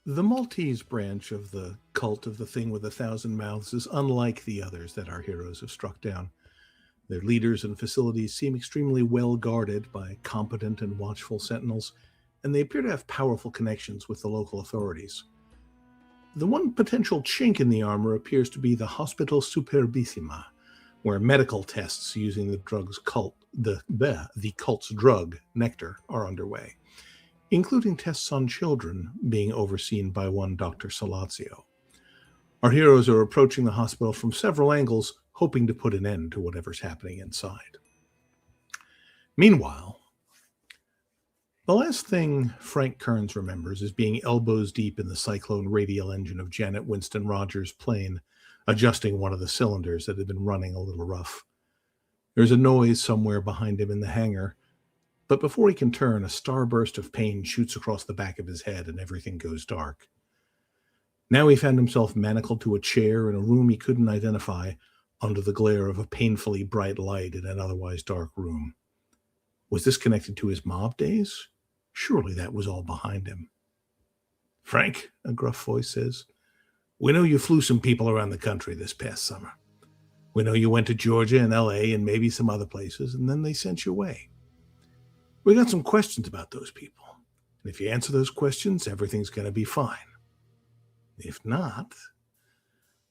The Maltese branch of the cult of the Thing with a Thousand Mouths is unlike the others that our heroes have struck down. Their leaders and facilities seem extremely well guarded by competent and watchful sentinels, and they appear to have powerful connections with the local authorities. The one potential chink in the armor appears to be the Hospital Superbissima, where medical tests using the cult's drug, nectar, are underway, including tests on children being overseen by one Dr. Salazio. Our heroes are approaching the hospital from several angles, hoping to put an end to whatever's happening inside. Meanwhile, the last thing Frank Kearns remembers is being elbows deep in the cyclone radial engine of Janet Winston Rogers' plane, adjusting one of the cylinders that had been running a little rough. There's a noise somewhere behind him in the hangar, but before he can turn, a starburst of pain shoots across the back of his head and everything goes dark. Now he found himself manacled to a chair in a room he couldn't identify under the glare of a painfully bright light in an otherwise dark room. Was this connected to his mob days? Surely that was all behind him. "Frank," a gruff voice says, "we know you flew some people around the country this past summer. We know you went to Georgia and LA and maybe some other places, and then they sent you away. We got some questions about those people. And if you answer those questions, everything's going to be fine. If not..."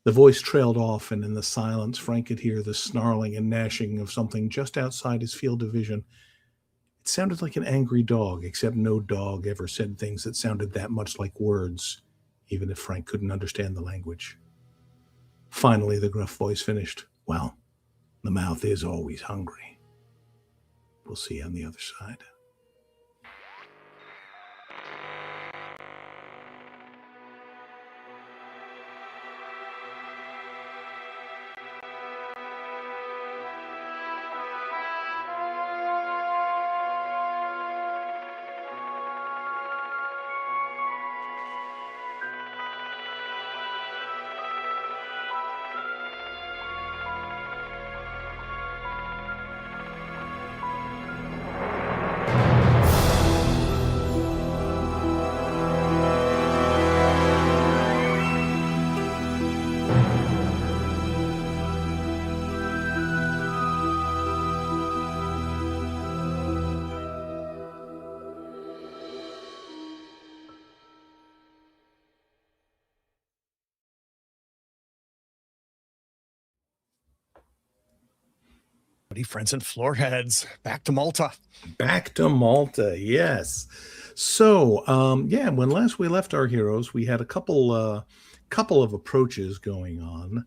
The voice trailed off, and in the silence, Frank could hear the snarling and gnashing of something just outside his field of vision. It sounded like an angry dog, except no dog ever said things that sounded that much like words, even if Frank couldn't understand the language. Finally, the gruff voice finished. "Well, the mouth is always hungry. We'll see you on the other side." Friends and floorheads, back to Malta. Back to Malta, yes. So, when last we left our heroes, we had a couple of approaches going on.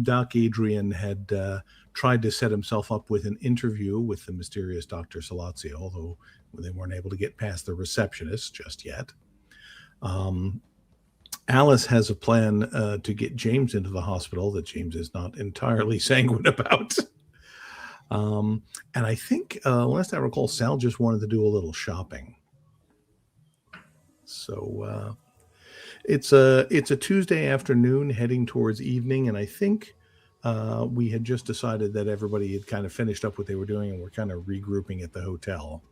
Doc Adrian had tried to set himself up with an interview with the mysterious Dr. Salazio, although they weren't able to get past the receptionist just yet. Alice has a plan to get James into the hospital that James is not entirely sanguine about. And I think, last I recall, Sal just wanted to do a little shopping. So it's a Tuesday afternoon heading towards evening, and I think we had just decided that everybody had kind of finished up what they were doing, and we're kind of regrouping at the hotel.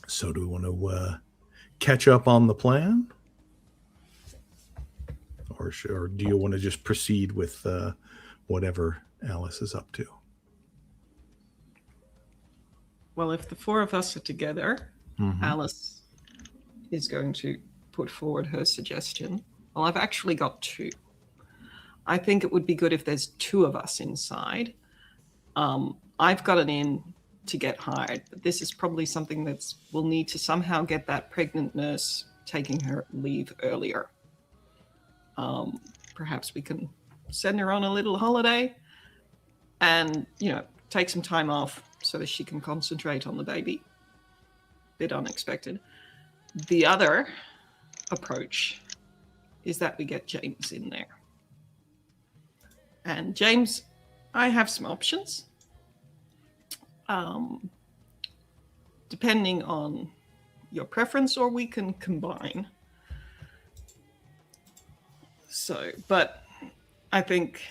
So do we want to catch up on the plan? Or do you want to just proceed with whatever Alice is up to? Well, if the four of us are together, Alice is going to put forward her suggestion. Well, I've actually got two. I think it would be good if there's two of us inside. I've got an in to get hired, but this is probably something that we'll need to somehow get that pregnant nurse taking her leave earlier. Perhaps we can send her on a little holiday and, take some time off so that she can concentrate on the baby. Bit unexpected. The other approach is that we get James in there. And James, I have some options. Depending on your preference, or we can combine. So, but I think,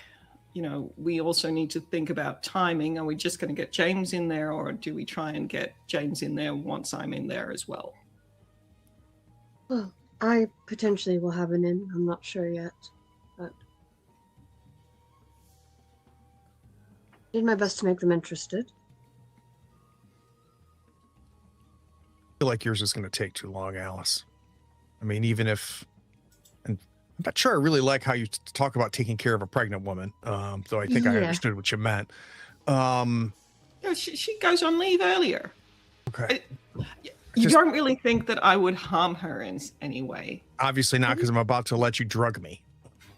we also need to think about timing. Are we just going to get James in there, or do we try and get James in there once I'm in there as well? Well, I potentially will have an in. I'm not sure yet, but did my best to make them interested. I feel like yours is going to take too long, Alice. I mean, even if, and I'm not sure I really like how you talk about taking care of a pregnant woman, though I think I Yeah. understood what you meant. Yeah, she goes on leave earlier. Okay. You don't really think that I would harm her in any way? Obviously not, because I'm about to let you drug me.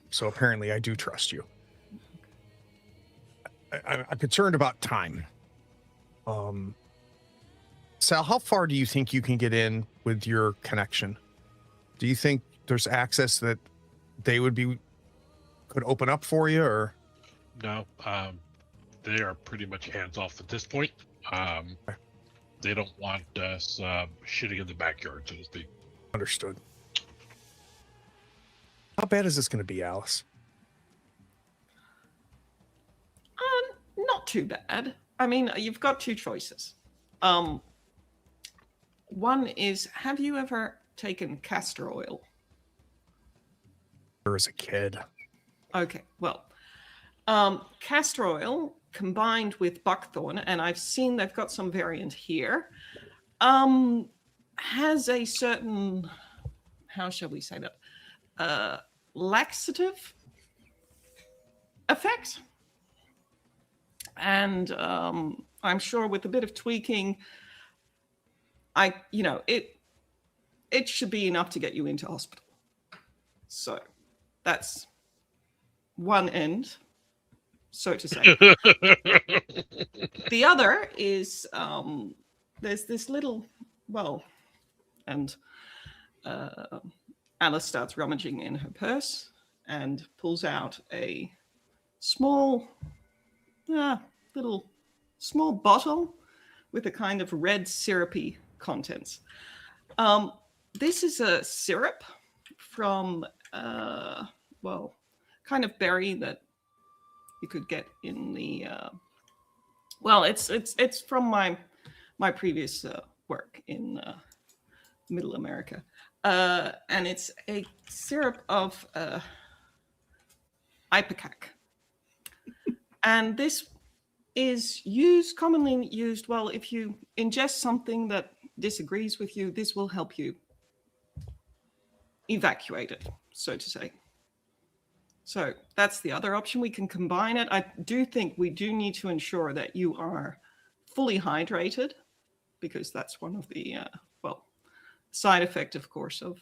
So apparently I do trust you. I'm concerned about time. Sal, how far do you think you can get in with your connection? Do you think there's access that they could open up for you, or? No, they are pretty much hands off at this point. They don't want us shitting in the backyard, so to speak. Understood. How bad is this going to be, Alice? Not too bad. I mean, you've got two choices. One is, have you ever taken castor oil? As a kid. Okay, well, castor oil combined with buckthorn, and I've seen they've got some variant here, has a certain, how shall we say that, laxative effect. And I'm sure with a bit of tweaking, it should be enough to get you into hospital. So that's one end, so to say. The other is there's this little, and Alice starts rummaging in her purse and pulls out a small bottle with a kind of red syrupy contents. This is a syrup from kind of berry that you could get in the it's from my previous work in Middle America, and it's a syrup of ipecac. And this is commonly used, if you ingest something that disagrees with you, this will help you evacuate it, so to say. So that's the other option. We can combine it. I do think we do need to ensure that you are fully hydrated, because that's one of the, side effect, of course, of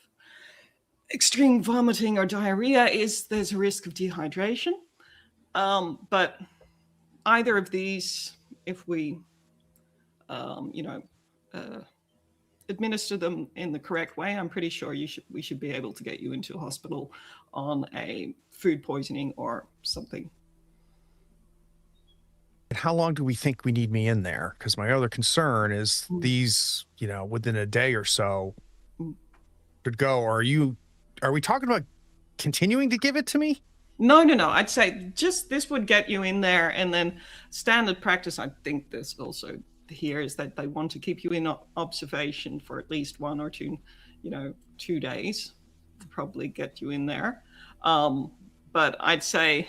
extreme vomiting or diarrhea is there's a risk of dehydration. But either of these, if we, administer them in the correct way, I'm pretty sure we should be able to get you into hospital on a food poisoning or something. And how long do we think we need me in there? Because my other concern is these, within a day or so could go. Or are we talking about continuing to give it to me? No. I'd say just this would get you in there, and then standard practice, I think this also here is that they want to keep you in observation for at least 1 or 2, 2 days to probably get you in there. But I'd say,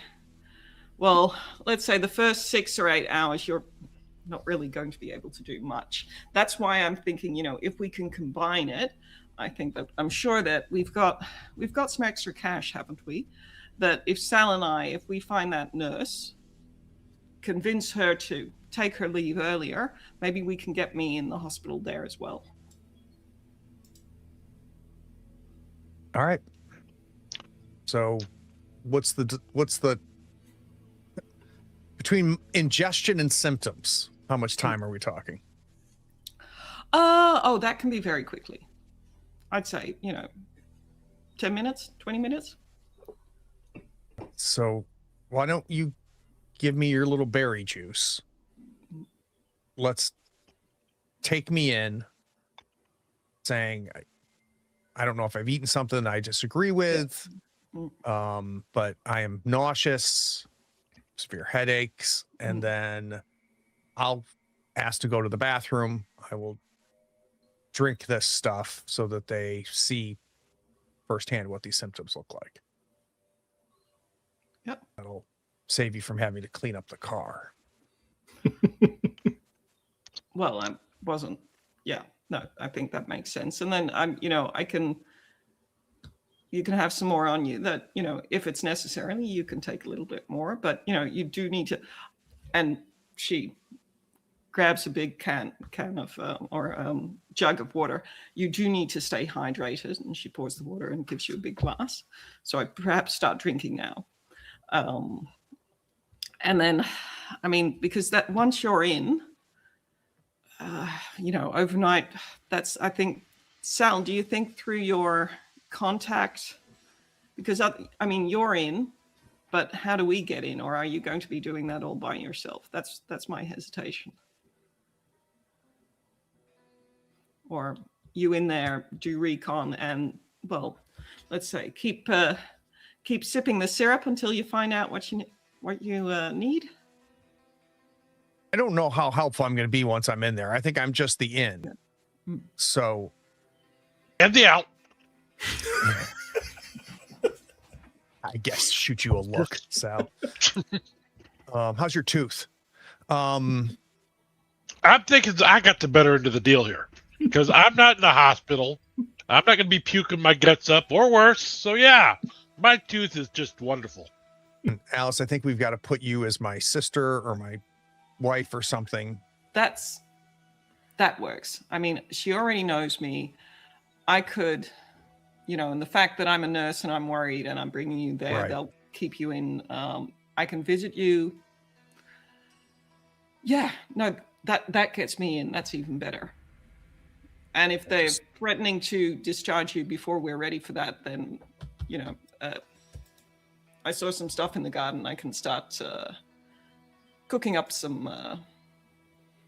let's say the first 6 or 8 hours, you're not really going to be able to do much. That's why I'm thinking, if we can combine it, I think that I'm sure that we've got some extra cash, haven't we? That if Sal and if we find that nurse, convince her to take her leave earlier, maybe we can get me in the hospital there as well. All right. So what's the between ingestion and symptoms, how much time are we talking? That can be very quickly. I'd say, 10 minutes, 20 minutes. So why don't you give me your little berry juice? Let's take me in, saying, I don't know if I've eaten something I disagree with, but I am nauseous, severe headaches, and then I'll ask to go to the bathroom. I will drink this stuff so that they see firsthand what these symptoms look like. Yep. That'll save you from having to clean up the car. Well, I wasn't. Yeah, no, I think that makes sense. And then you can have some more on you that, if it's necessary, you can take a little bit more, but you do need to. And she grabs a big can of jug of water. You do need to stay hydrated, and she pours the water and gives you a big glass. So I perhaps start drinking now. And then, because that once you're in, overnight, I think, Sal, do you think through your contact? Because, you're in, but how do we get in? Or are you going to be doing that all by yourself? That's my hesitation. Or you in there, do recon, and, well, let's say keep sipping the syrup until you find out what you need. I don't know how helpful I'm going to be once I'm in there. I think I'm just the in. Yeah. So. And the out. I guess shoot you a look, Sal. How's your tooth? I'm thinking I got the better end of the deal here because I'm not in the hospital. I'm not going to be puking my guts up or worse. So yeah, my tooth is just wonderful. Alice, I think we've got to put you as my sister or my wife or something. That works. She already knows me. I could, and the fact that I'm a nurse and I'm worried and I'm bringing you there, Right. They'll keep you in. I can visit you. Yeah, no, that gets me in. That's even better. And if they're threatening to discharge you before we're ready for that, then, I saw some stuff in the garden. I can start cooking up some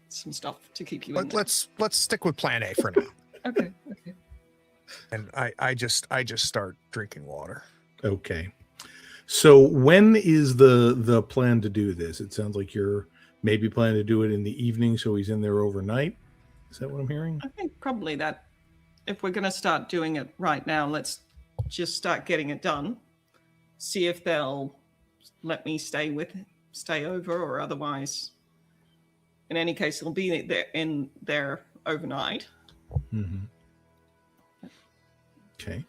stuff to keep you in there. Let's stick with plan A for now. Okay. And I just start drinking water. Okay. So when is the plan to do this? It sounds like you're maybe planning to do it in the evening, so he's in there overnight. Is that what I'm hearing? I think probably that if we're going to start doing it right now, let's just start getting it done. See if they'll let me stay over, or otherwise, in any case, it'll be there overnight. Mm-hmm. Okay.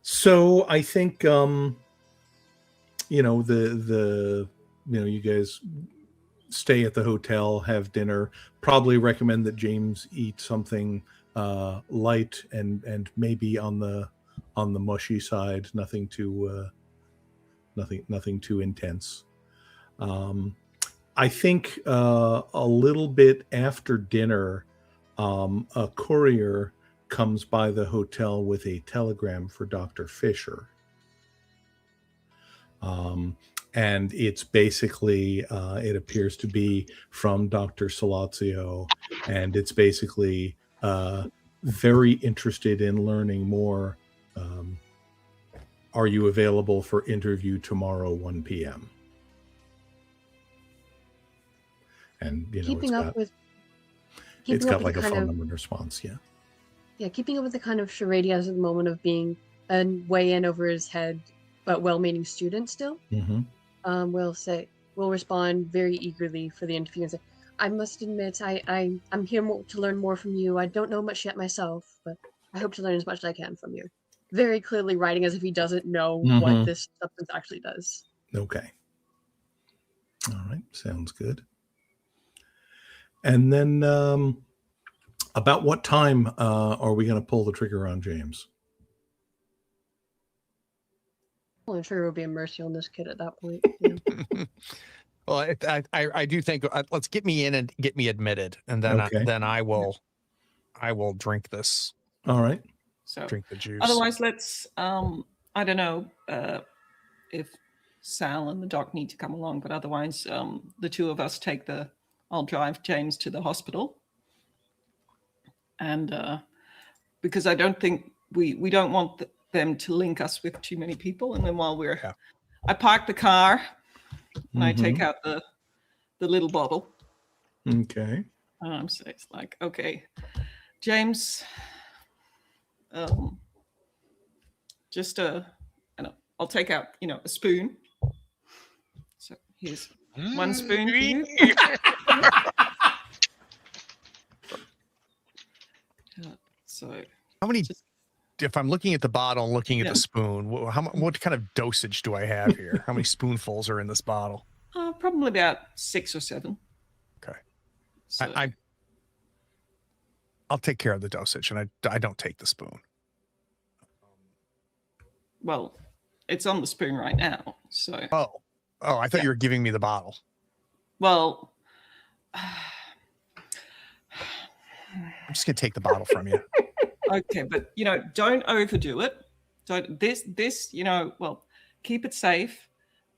So I think you guys stay at the hotel, have dinner. Probably recommend that James eat something light and maybe on the mushy side, nothing too intense. I think a little bit after dinner, a courier comes by the hotel with a telegram for Dr. Fisher. And it's basically, it appears to be from Dr. Salazio, and it's basically very interested in learning more. Are you available for interview tomorrow, 1 p.m.? And, Keeping up with it's got the like a kind phone of- number and response. Yeah. Yeah, keeping up with the kind of charade he has at the moment of being a way in over his head, but well-meaning student still. Mm-hmm. We'll respond very eagerly for the interview and say, I must admit, I'm here to learn more from you. I don't know much yet myself, but I hope to learn as much as I can from you. Very clearly writing as if he doesn't know what this substance actually does. Okay. All right. Sounds good. And then about what time are we going to pull the trigger on James? Well, I'm sure it will be a mercy on this kid at that point. Yeah. Well, I do think let's get me in and get me admitted, and then Okay. then I will drink this. All right. So Drink the juice. otherwise, let's I don't know if Sal and the doc need to come along, but otherwise, the two of us I'll drive James to the hospital, and because I don't think we don't want them to link us with too many people, and then while I park the car and I take out the little bottle. Okay. So it's like, okay, James, just and I'll take out, a spoon. So here's one spoon for you. So how many? If I'm looking at the bottle, looking at Yeah. the spoon, what kind of dosage do I have here? How many spoonfuls are in this bottle? probably about 6 or 7. Okay. So, I'll take care of the dosage, and I don't take the spoon. well, it's on the spoon right now. So, Oh, I thought you were giving me the bottle. well, I'm just gonna take the bottle from you. okay, but don't overdo it. Don't this well, keep it safe.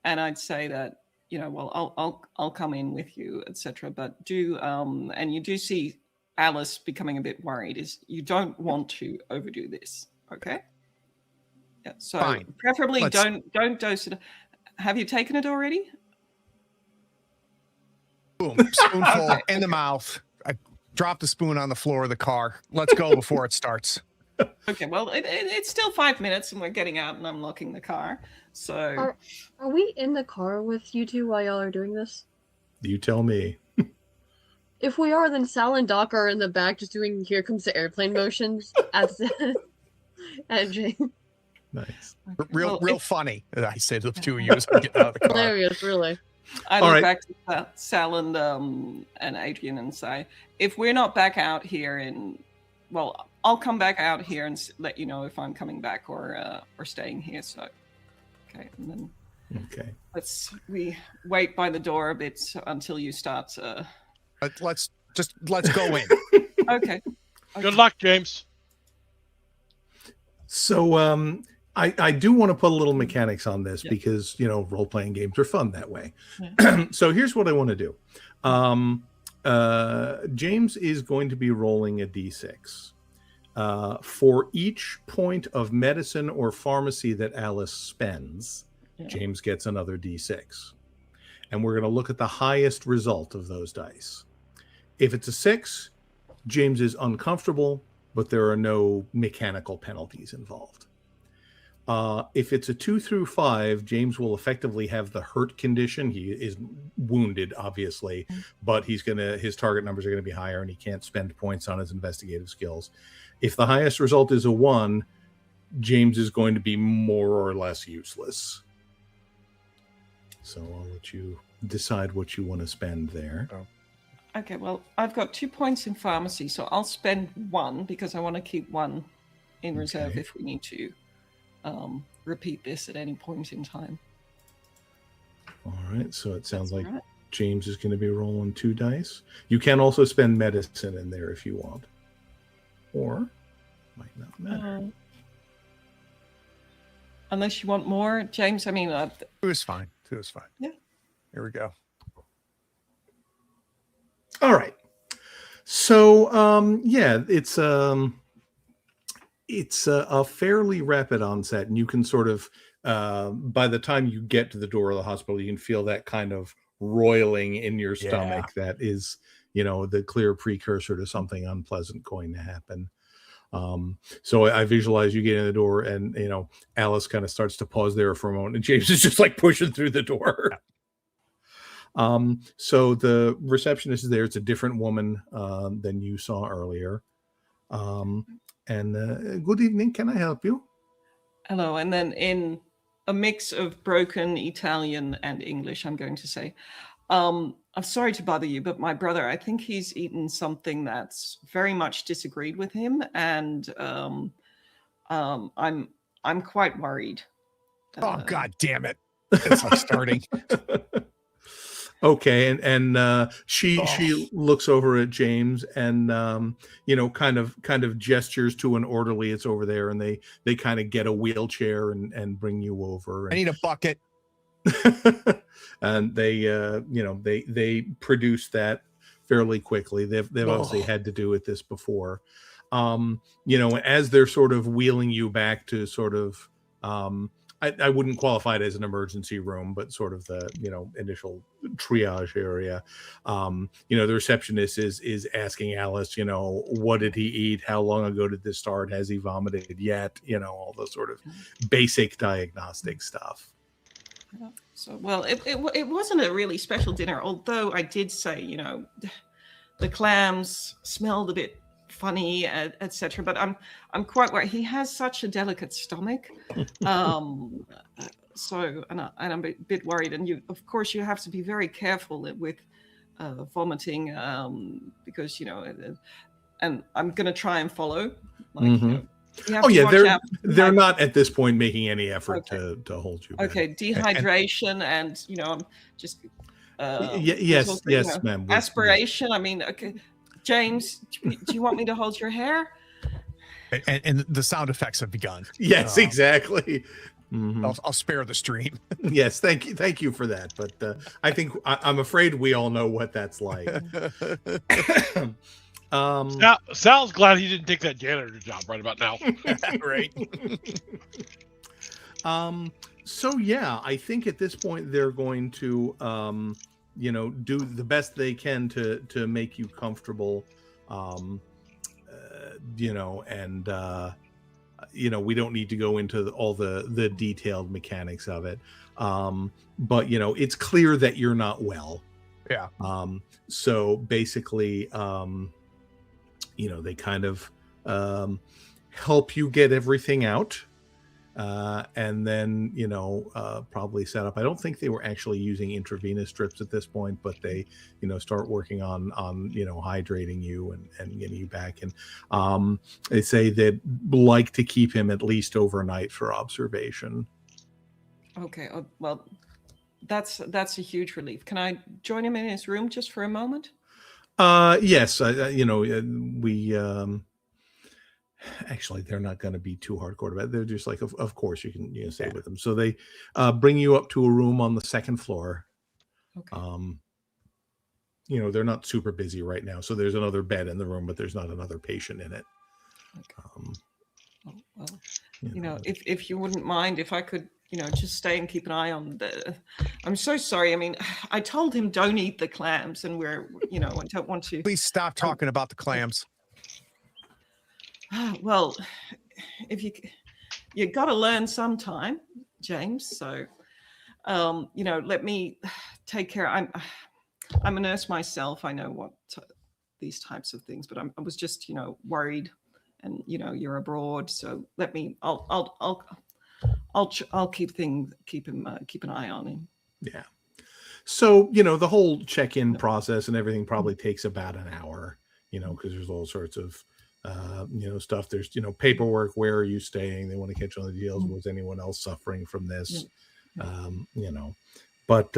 And I'd say that well, I'll come in with you, etc. But do and you do see Alice becoming a bit worried. Is you don't want to overdo this, okay? Yeah. So Fine. preferably don't dose it. Have you taken it already? Boom, spoonful in the mouth. I drop the spoon on the floor of the car. Let's go before it starts. Okay, well, it's still 5 minutes, and we're getting out, and I'm locking the car. So, Are we in the car with you two while y'all are doing this? You tell me. If we are, then Sal and Doc are in the back just doing "Here Comes the Airplane" motions at Jane. Nice. Real funny. I say to the two of you as I get out of the car. Hilarious, really. I All look right. back to Sal and Adrian and say, if we're not back out here well, I'll come back out here and let you know if I'm coming back or staying here. So, okay, and then we wait by the door a bit until you start. Let's go in. Okay. Good luck, James. So I do want to put a little mechanics on this because role-playing games are fun that way. Yeah. So here's what I want to do. James is going to be rolling a d6. For each point of medicine or pharmacy that Alice spends, James gets another d6. And we're going to look at the highest result of those dice. If it's a 6, James is uncomfortable, but there are no mechanical penalties involved. If it's a 2 through 5, James will effectively have the hurt condition. He is wounded, obviously, but his target numbers are going to be higher, and he can't spend points on his investigative skills. If the highest result is a 1, James is going to be more or less useless. So I'll let you decide what you want to spend there. Okay, well, I've got 2 points in pharmacy, so I'll spend 1 because I want to keep 1 in reserve if we need to repeat this at any point in time. All right, so it sounds like James is going to be rolling 2 dice. You can also spend medicine in there if you want. Or, might not matter. Unless you want more, James, I mean... 2 is fine. 2 is fine. Yeah. Here we go. All right. So, it's a fairly rapid onset, and you can sort of, by the time you get to the door of the hospital, you can feel that kind of roiling in your stomach that is, the clear precursor to something unpleasant going to happen. So I visualize you get in the door, and, Alice kind of starts to pause there for a moment, and James is just like pushing through the door. So the receptionist is there. It's a different woman than you saw earlier. And good evening. Can I help you? Hello. And then in a mix of broken Italian and English, I'm going to say, I'm sorry to bother you, but my brother, I think he's eaten something that's very much disagreed with him. And I'm quite worried. Oh, God damn it. It's like starting. Okay, and she looks over at James and kind of gestures to an orderly. It's over there, and they kind of get a wheelchair and bring you over. I need a bucket. And they produce that fairly quickly. They've obviously had to do with this before. As they're sort of wheeling you back to sort of I wouldn't qualify it as an emergency room, but sort of the, initial triage area. The receptionist is asking Alice, what did he eat? How long ago did this start? Has he vomited yet? All the sort of basic diagnostic stuff. So, well, it wasn't a really special dinner, although I did say, the clams smelled a bit funny, etc. But I'm quite worried. He has such a delicate stomach, so and I'm a bit worried. And you, of course, you have to be very careful with vomiting, because and I'm going to try and follow. They're not at this point making any effort to hold you back. Okay, dehydration, and I'm just yes, ma'am. Aspiration. I mean, okay, James, do you want me to hold your hair? And the sound effects have begun. Yes, exactly. Mm-hmm. I'll spare the stream. Yes, thank you for that. But I think I'm afraid we all know what that's like. Sal's glad he didn't take that janitor job right about now. Right. So yeah, I think at this point they're going to do the best they can to make you comfortable, and we don't need to go into all the detailed mechanics of it, but it's clear that you're not well. Yeah. So basically, they kind of help you get everything out, and then probably set up. I don't think they were actually using intravenous strips at this point, but they start working on hydrating you and getting you back. And they say they'd like to keep him at least overnight for observation. Okay, well, that's a huge relief. Can I join him in his room just for a moment? Yes, we actually, they're not going to be too hardcore about it. They're just like, of course you can stay with them. So they bring you up to a room on the second floor. Okay. They're not super busy right now, so there's another bed in the room, but there's not another patient in it. Okay. If you wouldn't mind, if I could, just stay and keep an eye on I'm so sorry. I mean, I told him don't eat the clams, and I don't want to. Please stop talking about the clams. Well, if you got to learn sometime, James. So, let me take care. I'm a nurse myself. I know what these types of things, but I was just worried, and you're abroad, so let me. I'll keep an eye on him. Yeah. So the whole check-in process and everything probably takes about an hour. Because there's all sorts of stuff. There's paperwork. Where are you staying? They want to catch on the deals. Was anyone else suffering from this? But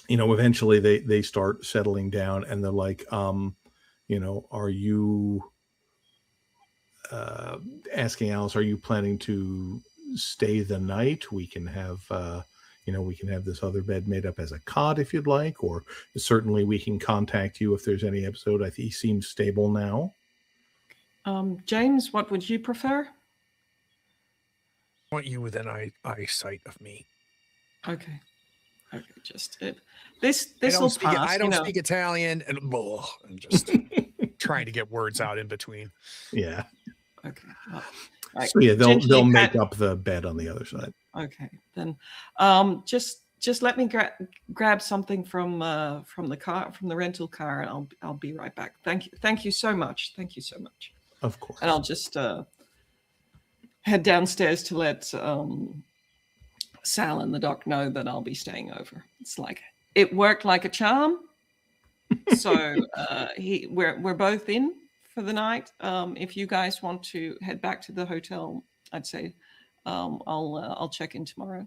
eventually they start settling down, and they're like, are you asking Alice, are you planning to stay the night? We can have this other bed made up as a cot if you'd like, or certainly we can contact you if there's any episode. I think he seems stable now. James, what would you prefer? I want you within eyesight of me. Okay. Just this will pass. I don't speak Italian, and I'm just trying to get words out in between. Yeah. Okay. So yeah, they'll make up the bed on the other side. Okay, then just let me grab something from the car, from the rental car, and I'll be right back. Thank you so much. Thank you so much. Of course. And I'll just head downstairs to let Sal and the doc know that I'll be staying over. It's like it worked like a charm. So we're both in for the night. If you guys want to head back to the hotel, I'd say I'll check in tomorrow.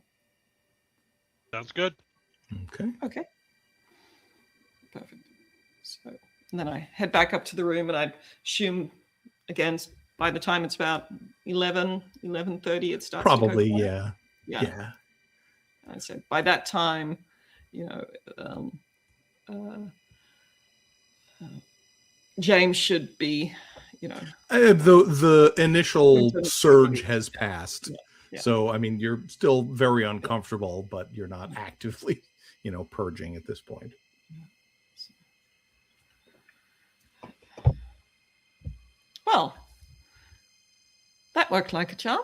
Sounds good. Okay. Perfect. So, and then I head back up to the room, and I assume again by the time it's about 11:30, it starts. Probably, to go yeah. I said by that time, James should be, the initial surge has passed. Yeah. So, I mean, you're still very uncomfortable, but you're not actively, purging at this point. Well, that worked like a charm.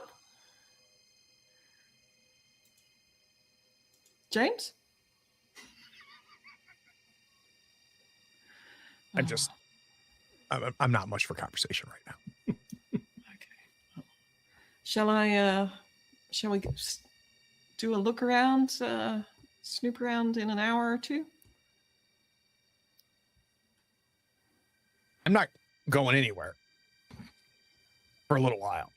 James? I'm not much for conversation right now. Okay. Shall we do a look around, snoop around in an hour or two? I'm not going anywhere for a little while.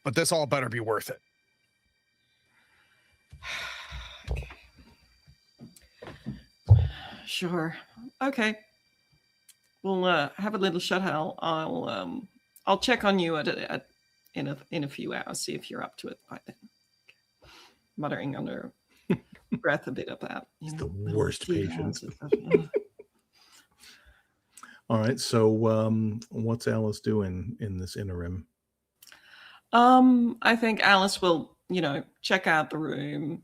But this all better be worth it. Okay. Sure. Okay. We'll have a little shuttle. I'll check on you in a few hours, see if you're up to it by then. Okay. Muttering under breath a bit of that. It's the worst patient. Ugh. All right. So, what's Alice doing in this interim? I think Alice will, check out the room,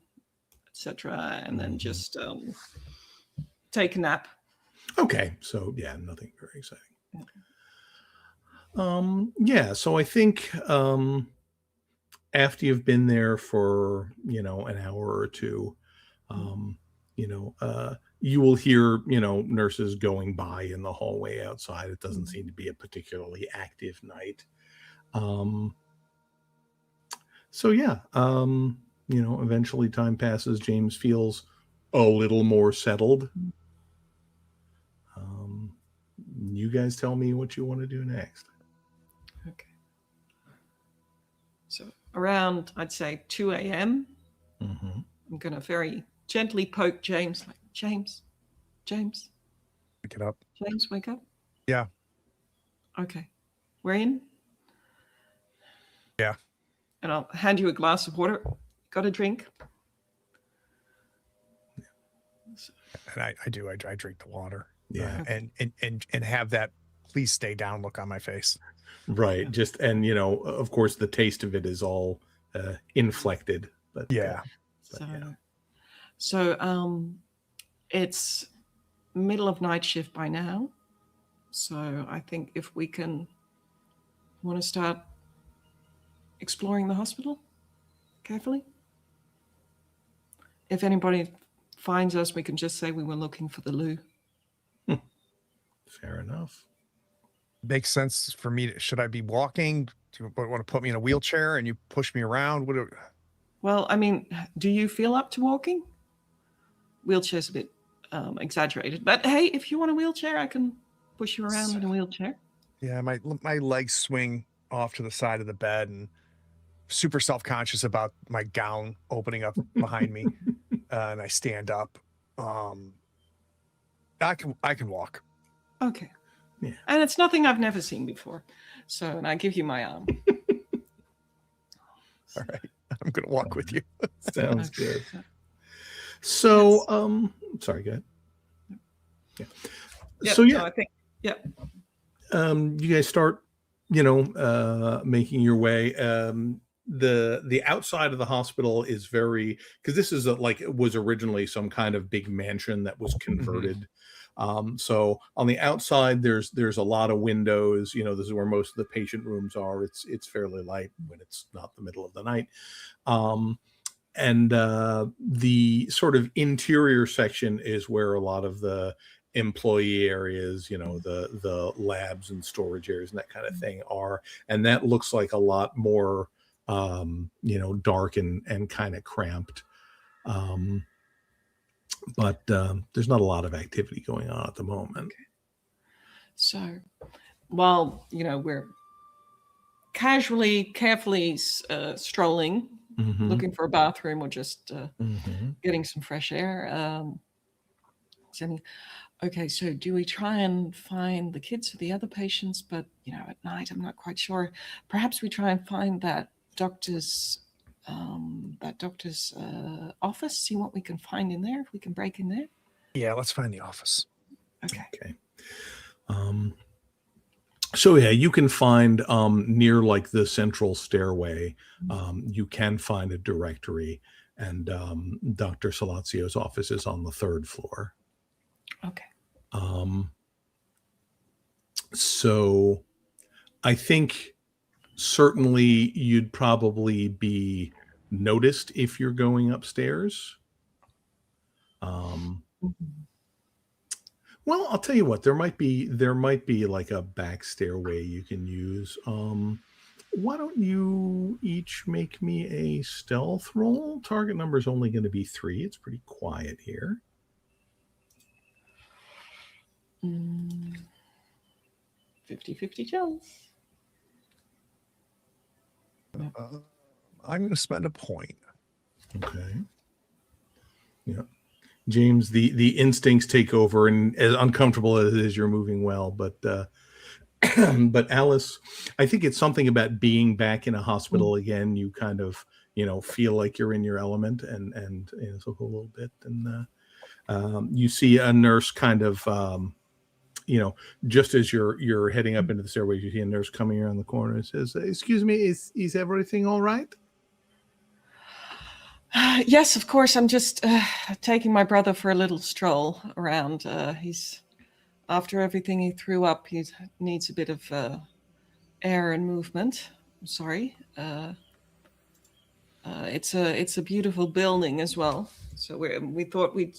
etc., and then just take a nap. Okay. So, yeah, nothing very exciting. Yeah. So I think after you've been there for an hour or two, you will hear nurses going by in the hallway outside. It doesn't seem to be a particularly active night. So yeah, eventually time passes. James feels a little more settled. You guys tell me what you want to do next. Okay. So around, I'd say 2 a.m., Mm-hmm. I'm going to very gently poke James, like, James, Pick it up. James, wake up. Yeah. Okay. We're in. Yeah. And I'll hand you a glass of water. Got a drink? And I do. I drink the water. Yeah. And have that please stay down look on my face. Right. Just, and, of course, the taste of it is all inflected. But yeah. So it's middle of night shift by now. So I think if we want to start exploring the hospital carefully. If anybody finds us, we can just say we were looking for the loo. Fair enough. Makes sense for me. Should I be walking? Do you want to put me in a wheelchair and you push me around? Well, I mean, do you feel up to walking? Wheelchair's a bit exaggerated, but hey, if you want a wheelchair, I can push you around in a wheelchair. Yeah, my legs swing off to the side of the bed and super self-conscious about my gown opening up behind me. And I stand up. I can walk. Okay. Yeah. And it's nothing I've never seen before. So, and I give you my arm. All right. I'm going to walk with you. Sounds good. So, sorry, go ahead. Yeah. Yep, So, yeah. no, I think, yep. You guys start, making your way. The outside of the hospital is very, because this is it was originally some kind of big mansion that was converted. So on the outside, there's a lot of windows. This is where most of the patient rooms are. It's fairly light when it's not the middle of the night. And the sort of interior section is where a lot of the employee areas, the labs and storage areas and that kind of thing are. And that looks like a lot more, dark and kind of cramped. But there's not a lot of activity going on at the moment. Okay. So while, we're carefully strolling, looking for a bathroom or just getting some fresh air. Okay, so do we try and find the kids or the other patients? But, at night, I'm not quite sure. Perhaps we try and find that doctor's office, see what we can find in there, if we can break in there. Yeah, let's find the office. Okay. So yeah, you can find near like the central stairway, you can find a directory, and Dr. Salazio's office is on the 3rd floor. Okay. So I think certainly you'd probably be noticed if you're going upstairs. Well, I'll tell you what, there might be like a back stairway you can use. Why don't you each make me a stealth roll? Target number is only going to be 3. It's pretty quiet here. 50-50 chance. I'm going to spend a point. Okay. Yeah. James, the instincts take over, and as uncomfortable as it is, you're moving well. But but Alice, I think it's something about being back in a hospital again. You kind of, feel like you're in your element, and so a little bit. And you see a nurse kind of, just as you're heading up into the stairway, you see a nurse coming around the corner and says, "Excuse me, is everything all right?" Yes, of course. I'm just taking my brother for a little stroll around. He's, after everything he threw up, he needs a bit of air and movement. I'm sorry. It's a beautiful building as well. So we thought we'd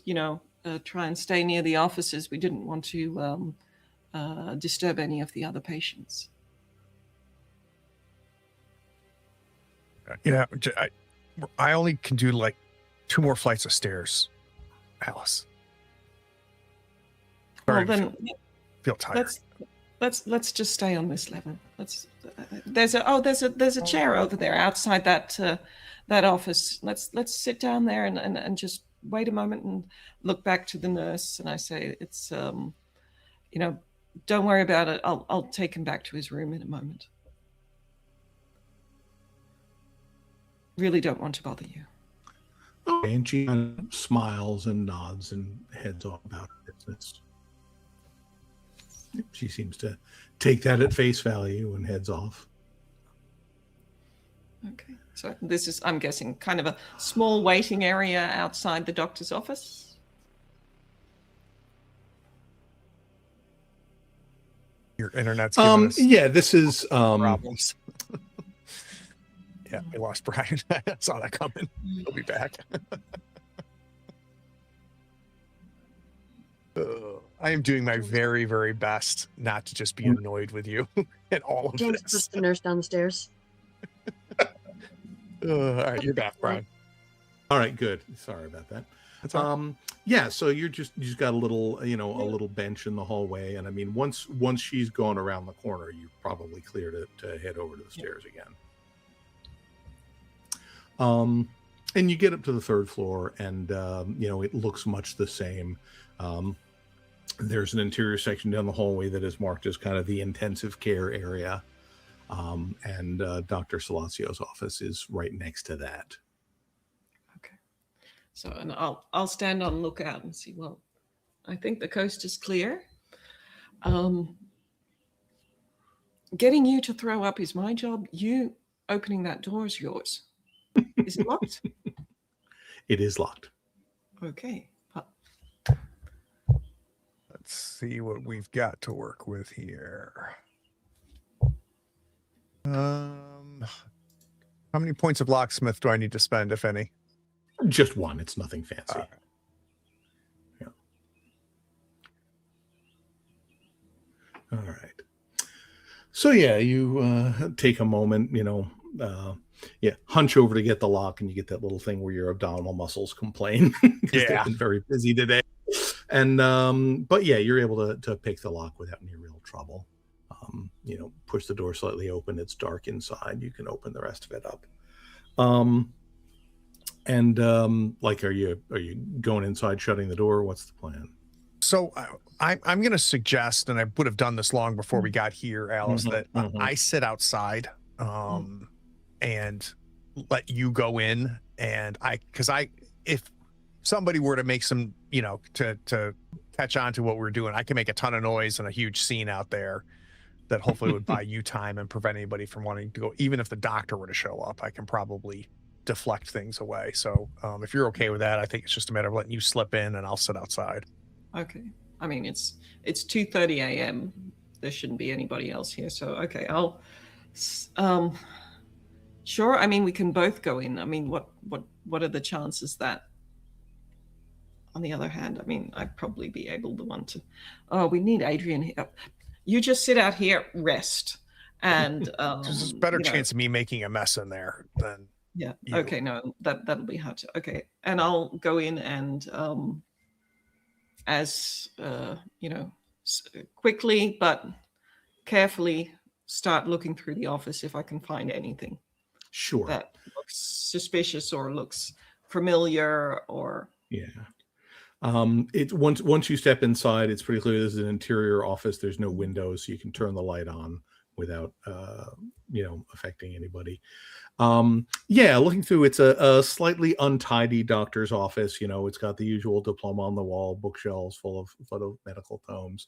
try and stay near the offices. We didn't want to disturb any of the other patients. Yeah, I only can do like 2 more flights of stairs, Alice. Sorry, Well, then feel tired. let's just stay on this level. There's a chair over there outside that office. Let's sit down there and just wait a moment and look back to the nurse. And I say, it's don't worry about it. I'll take him back to his room in a moment. Really don't want to bother you. Okay, and she kind of smiles and nods and heads off about her business. She seems to take that at face value and heads off. Okay. So this is, I'm guessing, kind of a small waiting area outside the doctor's office. Your internet's giving us yeah, this is problems. Yeah, we lost Brian. I saw that coming. He'll be back. I am doing my very, very best not to just be annoyed with you and all of James this. puts the nurse down the stairs. All right, you're back, Brian. all right, good. Sorry about that. That's all right. Yeah, so you just got a little, a little bench in the hallway, and I mean, once she's gone around the corner, you're probably clear to head over to the stairs again. And you get up to the 3rd floor, and it looks much the same. There's an interior section down the hallway that is marked as kind of the intensive care area, and Dr. Salazio's office is right next to that. Okay. So, and I'll stand on lookout and see. Well, I think the coast is clear. Getting you to throw up is my job. You opening that door is yours. Is it locked? It is locked. Okay. Let's see what we've got to work with here. How many points of locksmith do I need to spend, if any? Just 1. It's nothing fancy. Yeah. All right. So yeah, you take a moment, hunch over to get the lock, and you get that little thing where your abdominal muscles complain because they've been very busy today. And but yeah, you're able to pick the lock without any real trouble. Push the door slightly open. It's dark inside. You can open the rest of it up. Are you going inside, shutting the door? What's the plan? So I'm going to suggest, and I would have done this long before we got here, Alice, that I sit outside and let you go in, and if somebody were to make some, to catch on to what we're doing, I can make a ton of noise and a huge scene out there. that hopefully would buy you time and prevent anybody from wanting to go. Even if the doctor were to show up, I can probably deflect things away. So if you're okay with that, I think it's just a matter of letting you slip in and I'll sit outside. Okay. I mean, it's 2:30 a.m. There shouldn't be anybody else here. So, okay, I'll sure. I mean, we can both go in. I mean, what are the chances that, on the other hand, I mean, I'd probably be able to want to, oh, we need Adrian here. You just sit out here, rest. And there's a better chance of me making a mess in there than yeah. you. Okay, no, that'll be hard to, okay. And I'll go in and as quickly but carefully start looking through the office if I can find anything Sure. that looks suspicious or looks familiar or It once you step inside, it's pretty clear this is an interior office. There's no windows, so you can turn the light on without affecting anybody. Looking through, it's a slightly untidy doctor's office. It's got the usual diploma on the wall, bookshelves full of medical tomes.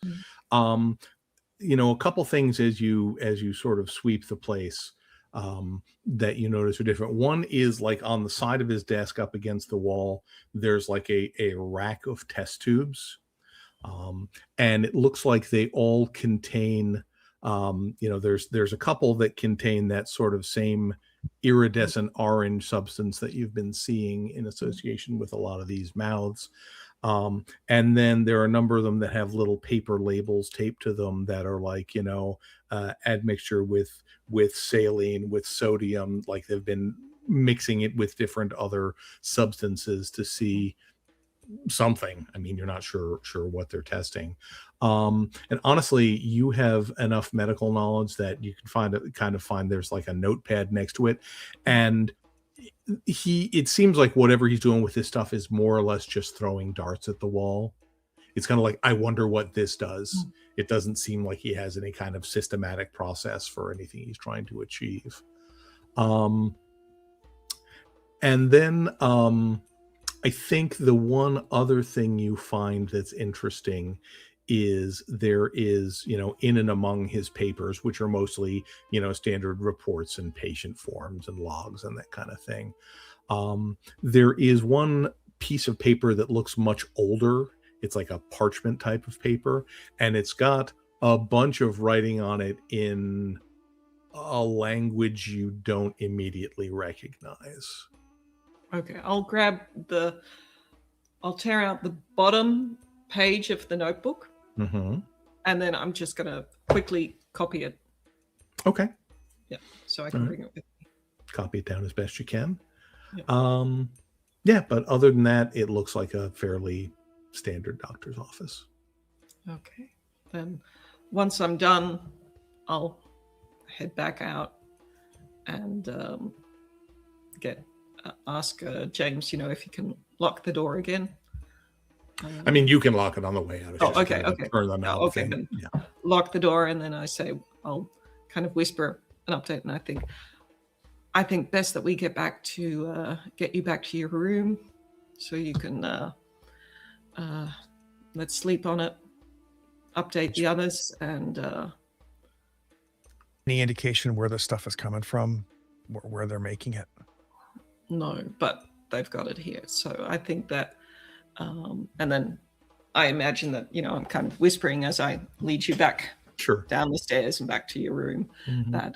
A couple things as you sort of sweep the place that you notice are different. One is like on the side of his desk up against the wall, there's like a rack of test tubes. And it looks like they all contain, there's a couple that contain that sort of same iridescent orange substance that you've been seeing in association with a lot of these mouths. And then there are a number of them that have little paper labels taped to them that are like, admixture with saline, with sodium, like they've been mixing it with different other substances to see something. I mean, you're not sure what they're testing. And honestly, you have enough medical knowledge that you can find there's like a notepad next to it. And it seems like whatever he's doing with this stuff is more or less just throwing darts at the wall. It's kind of like, I wonder what this does. It doesn't seem like he has any kind of systematic process for anything he's trying to achieve. And then I think the one other thing you find that's interesting is there is, in and among his papers, which are mostly, standard reports and patient forms and logs and that kind of thing. There is one piece of paper that looks much older. It's like a parchment type of paper, and it's got a bunch of writing on it in a language you don't immediately recognize. Okay, I'll tear out the bottom page of the notebook. Mm-hmm. And then I'm just going to quickly copy it. Okay. Yeah, so I can bring it with me. Copy it down as best you can. Yeah. But other than that, it looks like a fairly standard doctor's office. Okay. Then once I'm done, I'll head back out and ask James, if he can lock the door again. I mean, you can lock it on the way out. Okay. Turn them out. Okay, then lock the door, and then I say, I'll kind of whisper an update, and I think best that we get you back to your room, so you can let's sleep on it, update the others, and any indication where this stuff is coming from, where they're making it? No, but they've got it here. So I think that, and then I imagine that, I'm kind of whispering as I lead you back down the stairs and back to your room, that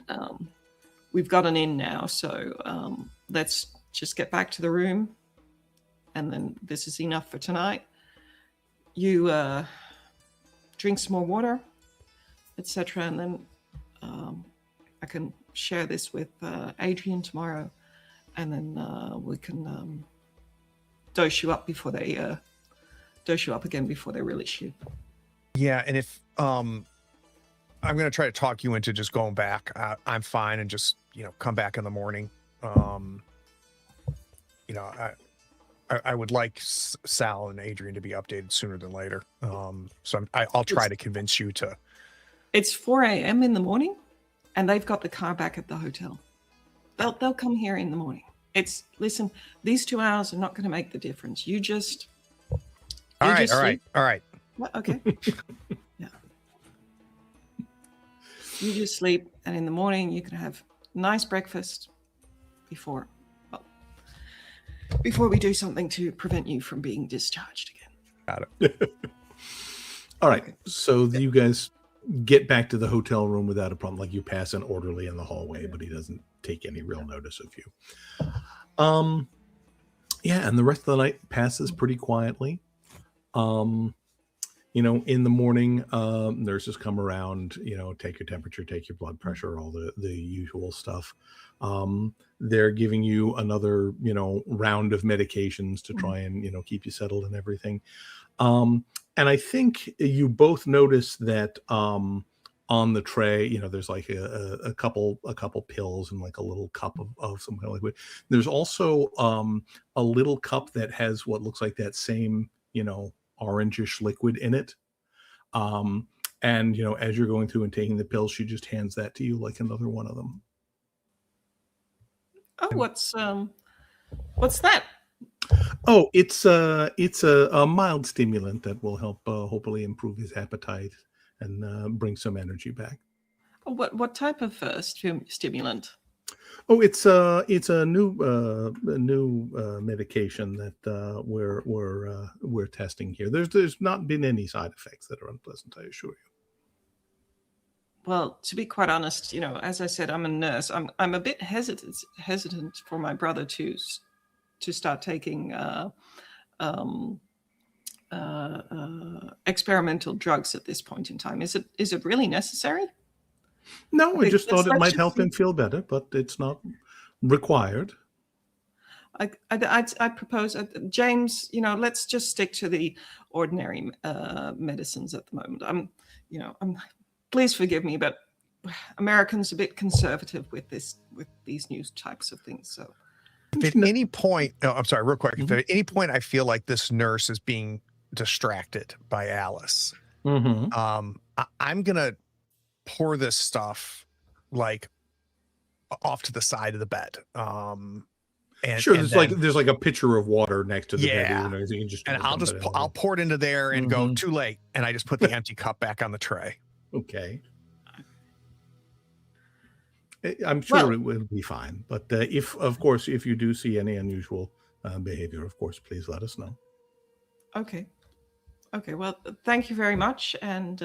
we've got an inn now. So let's just get back to the room. And then this is enough for tonight. You drink some more water, etc. And then I can share this with Adrian tomorrow. And then we can dose you up before they dose you up again before they release you. Yeah, and if I'm going to try to talk you into just going back, I'm fine, and just come back in the morning. I would like Sal and Adrian to be updated sooner than later. So I'll try to convince you to. It's 4 a.m. in the morning, and they've got the car back at the hotel. They'll come here in the morning. Listen, these 2 hours are not going to make the difference. You just. All right. What? Okay. Yeah. You just sleep, and in the morning you can have a nice breakfast before we do something to prevent you from being discharged again. Got it. All right. So you guys get back to the hotel room without a problem. Like, you pass an orderly in the hallway, but he doesn't take any real notice of you. Yeah, and the rest of the night passes pretty quietly. In the morning, nurses come around, take your temperature, take your blood pressure, all the usual stuff. They're giving you another, round of medications to try and, keep you settled and everything. And I think you both notice that on the tray, there's like a couple pills and like a little cup of some kind of liquid. There's also a little cup that has what looks like that same, orangish liquid in it. And as you're going through and taking the pills, she just hands that to you like another one of them. Oh, what's that? Oh, it's a mild stimulant that will help hopefully improve his appetite and bring some energy back. Oh, what type of stimulant? Oh, it's a new medication that we're testing here. There's not been any side effects that are unpleasant, I assure you. Well, to be quite honest, as I said, I'm a nurse. I'm a bit hesitant for my brother to start taking experimental drugs at this point in time. Is it really necessary? No, I just thought it might help him feel better, but it's not required. I propose, James, let's just stick to the ordinary medicines at the moment. Please forgive me, but Americans are a bit conservative with these new types of things. So, if at any point, I'm sorry, real quick. If at any point I feel like this nurse is being distracted by Alice, I'm gonna pour this stuff like off to the side of the bed. And sure, and there's like a pitcher of water next to the bed. You can just I'll pour it into there and go too late, and I just put the empty cup back on the tray. Okay. I'm sure it will be fine, but if you do see any unusual behavior, of course, please let us know. Okay. Well, thank you very much. And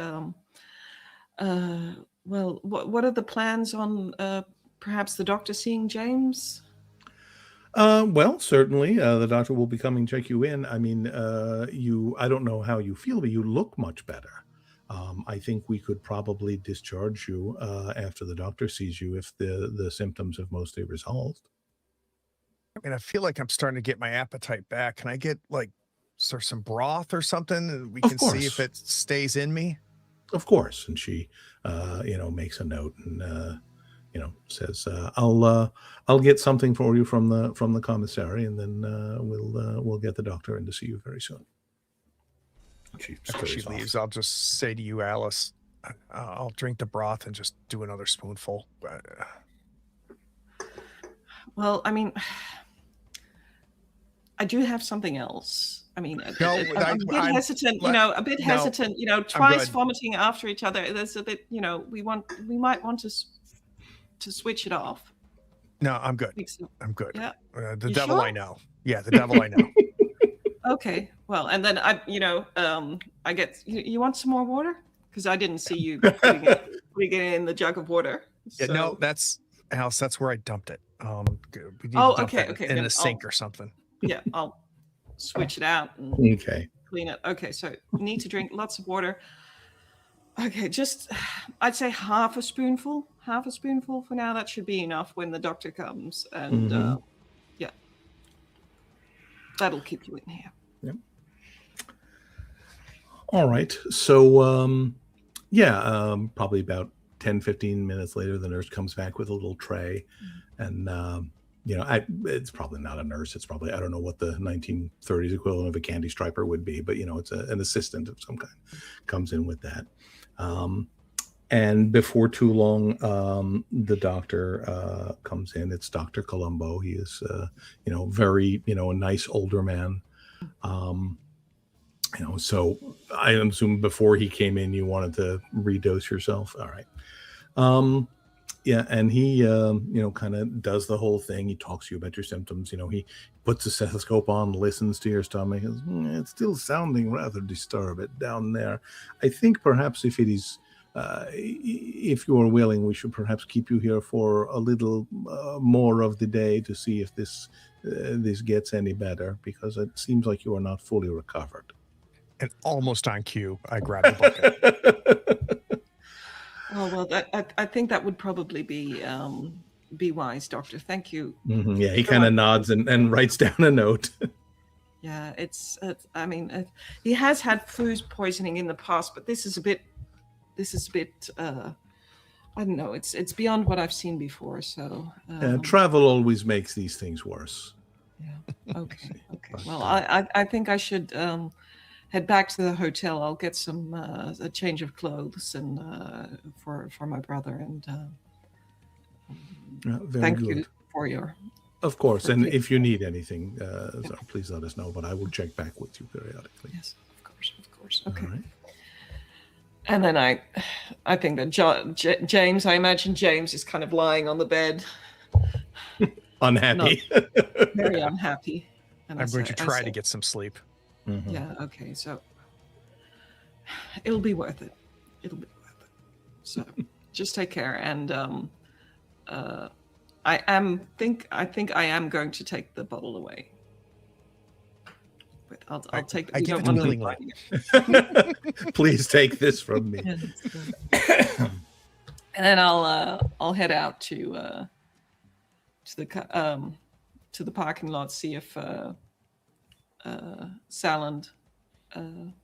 what are the plans on perhaps the doctor seeing James? Well, certainly the doctor will be coming to check you in. I mean, I don't know how you feel, but you look much better. I think we could probably discharge you after the doctor sees you if the symptoms have mostly resolved. I mean, I feel like I'm starting to get my appetite back. Can I get some broth or something? We can see if it stays in me. Of course. And she, makes a note and, says, I'll get something for you from the commissary, and then we'll get the doctor in to see you very soon. After she leaves, I'll just say to you, Alice, I'll drink the broth and just do another spoonful. Well, I mean, I do have something else. I mean, a bit hesitant, twice vomiting after each other. There's a bit, we might want to switch it off. No, I'm good. So. I'm good. Yeah. The devil sure? I know. Yeah, the devil I know. Okay. Well, and then I get. You want some more water? Because I didn't see you putting it in the jug of water. So. Yeah, no, that's Alice. That's where I dumped it. We need to dump it in a sink or something. Yeah, I'll switch it out and clean it. Okay, so you need to drink lots of water. Okay, just I'd say half a spoonful for now. That should be enough when the doctor comes, and that'll keep you in here. Yep. All right. So probably about 10-15 minutes later, the nurse comes back with a little tray, and it's probably not a nurse. It's probably, I don't know what the 1930s equivalent of a candy striper would be, but it's an assistant of some kind comes in with that. And before too long, the doctor comes in. It's Dr. Colombo. He is, very, a nice older man. So I assume before he came in, you wanted to redose yourself. All right. Yeah, and he, kind of does the whole thing. He talks to you about your symptoms. He puts the stethoscope on, listens to your stomach. Says, it's still sounding rather disturbed down there. I think perhaps if it is, if you are willing, we should perhaps keep you here for a little more of the day to see if this gets any better, because it seems like you are not fully recovered. And almost on cue, I grab the bucket. Oh well, I think that would probably be wise, Doctor. Thank you. Yeah, he kind of nods and writes down a note. Yeah, I mean, he has had food poisoning in the past, but this is a bit. I don't know. It's beyond what I've seen before. So travel always makes these things worse. Yeah. Okay. Okay. Well, I think I should head back to the hotel. I'll get some a change of clothes and for my brother, and thank you for your. Of course, and if you need anything, please let us know. But I will check back with you periodically. Yes, of course. Okay. All right. And then I think that James, I imagine James is kind of lying on the bed, unhappy, very unhappy. And I'm going to try to get some sleep. Mm-hmm. Yeah. Okay. So it'll be worth it. So just take care. And I think I am going to take the bottle away. But I'll take. I give it willingly. Please take this from me. And then I'll head out to the parking lot, see if Saland and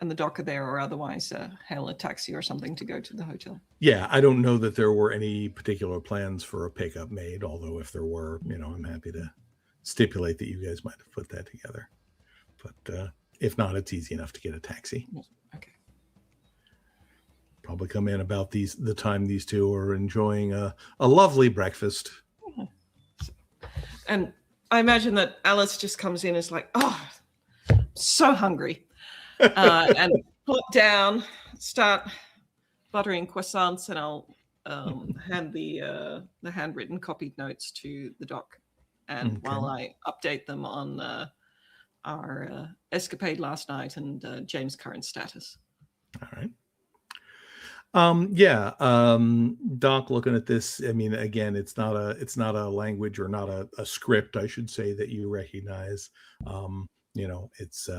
the doc are there, or otherwise hail a taxi or something to go to the hotel. Yeah, I don't know that there were any particular plans for a pickup made, although if there were, I'm happy to stipulate that you guys might have put that together. But if not, it's easy enough to get a taxi. Okay. Probably come in about the time these two are enjoying a lovely breakfast. And I imagine that Alice just comes in and is like, oh, so hungry. And put down, start buttering croissants, and I'll hand the handwritten copied notes to the doc. And while I update them on our escapade last night and James' current status. All right. Doc, looking at this, I mean, again, it's not a language, or not a script, I should say, that you recognize. It's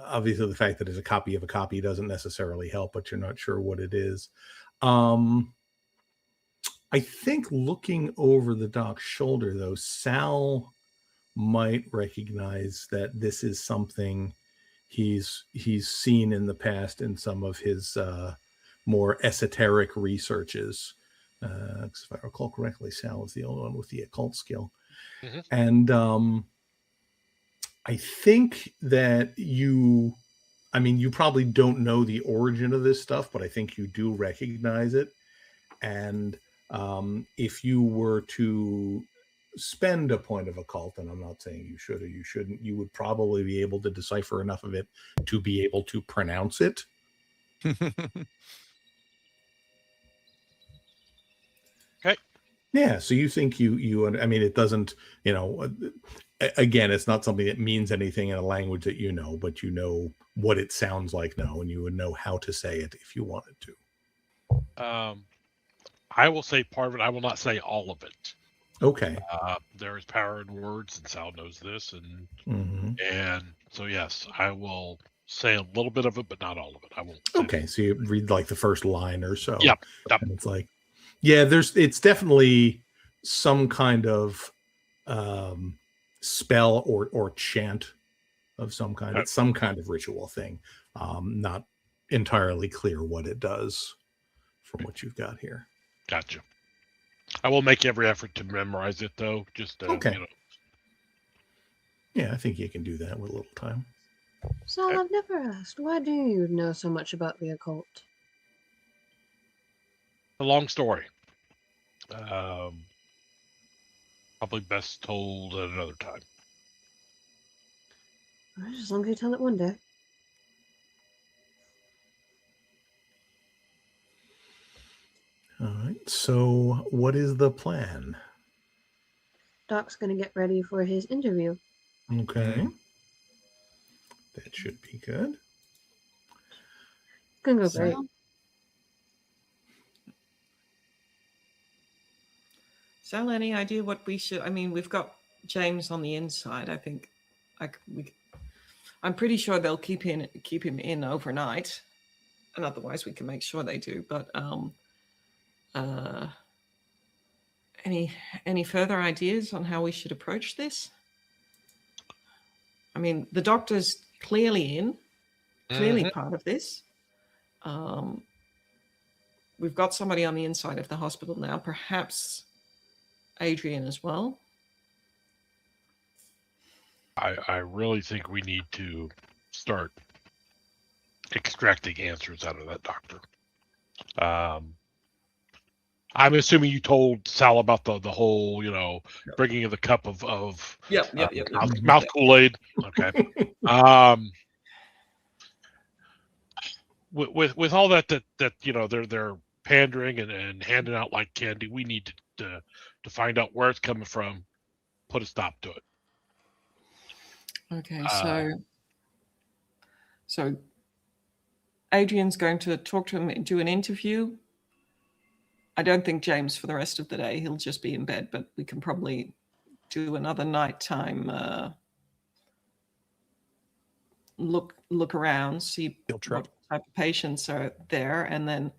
obviously the fact that it's a copy of a copy doesn't necessarily help, but you're not sure what it is. I think looking over the doc's shoulder, though, Sal might recognize that this is something he's seen in the past in some of his more esoteric researches. If I recall correctly, Sal is the only one with the occult skill. Mm-hmm. And I think that you probably don't know the origin of this stuff, but I think you do recognize it. And if you were to spend a point of occult, and I'm not saying you should or you shouldn't, you would probably be able to decipher enough of it to be able to pronounce it. Okay. Yeah, so you think it doesn't, again, it's not something that means anything in a language that but you know what it sounds like now, and you would know how to say it if you wanted to. I will say part of it. I will not say all of it. Okay. There is power in words, and Sal knows this, and so yes, I will say a little bit of it, but not all of it. I won't. Okay, so you read like the first line or so. Yep. And it's like, yeah, it's definitely some kind of spell or chant of some kind. It's some kind of ritual thing. Not entirely clear what it does from what you've got here. Gotcha. I will make every effort to memorize it, though. Just okay. Yeah, I think you can do that with a little time. Sal, I've never asked, why do you know so much about the occult? A long story. Probably best told at another time. All right, as long as you tell it one day. All right. So, what is the plan? Doc's gonna get ready for his interview. Okay. That should be good. It's gonna go great. Sal, any idea what we should? I mean, we've got James on the inside. I think I'm pretty sure they'll keep him in overnight, and otherwise we can make sure they do. But any further ideas on how we should approach this? I mean, the doctor's clearly part of this. We've got somebody on the inside of the hospital now, perhaps Adrian as well. I really think we need to start extracting answers out of that doctor. I'm assuming you told Sal about the whole, bringing of the cup of Yep. mouth Kool-Aid. Okay. With all that they're pandering and handing out like candy, we need to find out where it's coming from, put a stop to it. Okay, so Adrian's going to talk to him, do an interview. I don't think James for the rest of the day. He'll just be in bed, but we can probably do another nighttime look around, see what type of patients are there, and then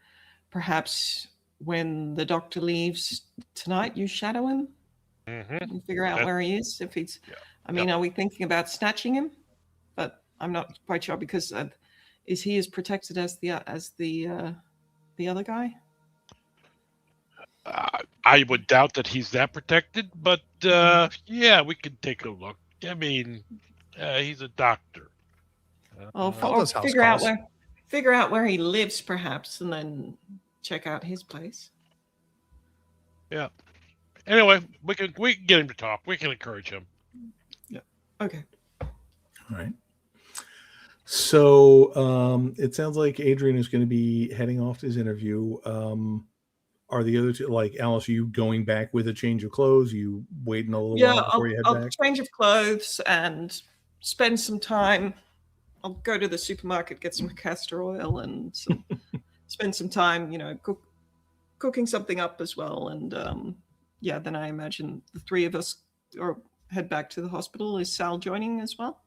perhaps when the doctor leaves tonight, you shadow him and figure out where he is. If he's, I mean, are we thinking about snatching him? But I'm not quite sure because is he as protected as the other guy? I would doubt that he's that protected, but yeah, we could take a look. I mean, he's a doctor. Figure out where he lives, perhaps, and then check out his place. Yeah. Anyway, we can get him to talk. We can encourage him. Yeah. Okay. All right. So it sounds like Adrian is going to be heading off to his interview. Are the other two, like Alice, are you going back with a change of clothes? You waiting a little while before you head I'll back? change of clothes and spend some time. I'll go to the supermarket, get some castor oil, and spend some time, cooking something up as well. And then I imagine the three of us head back to the hospital. Is Sal joining as well?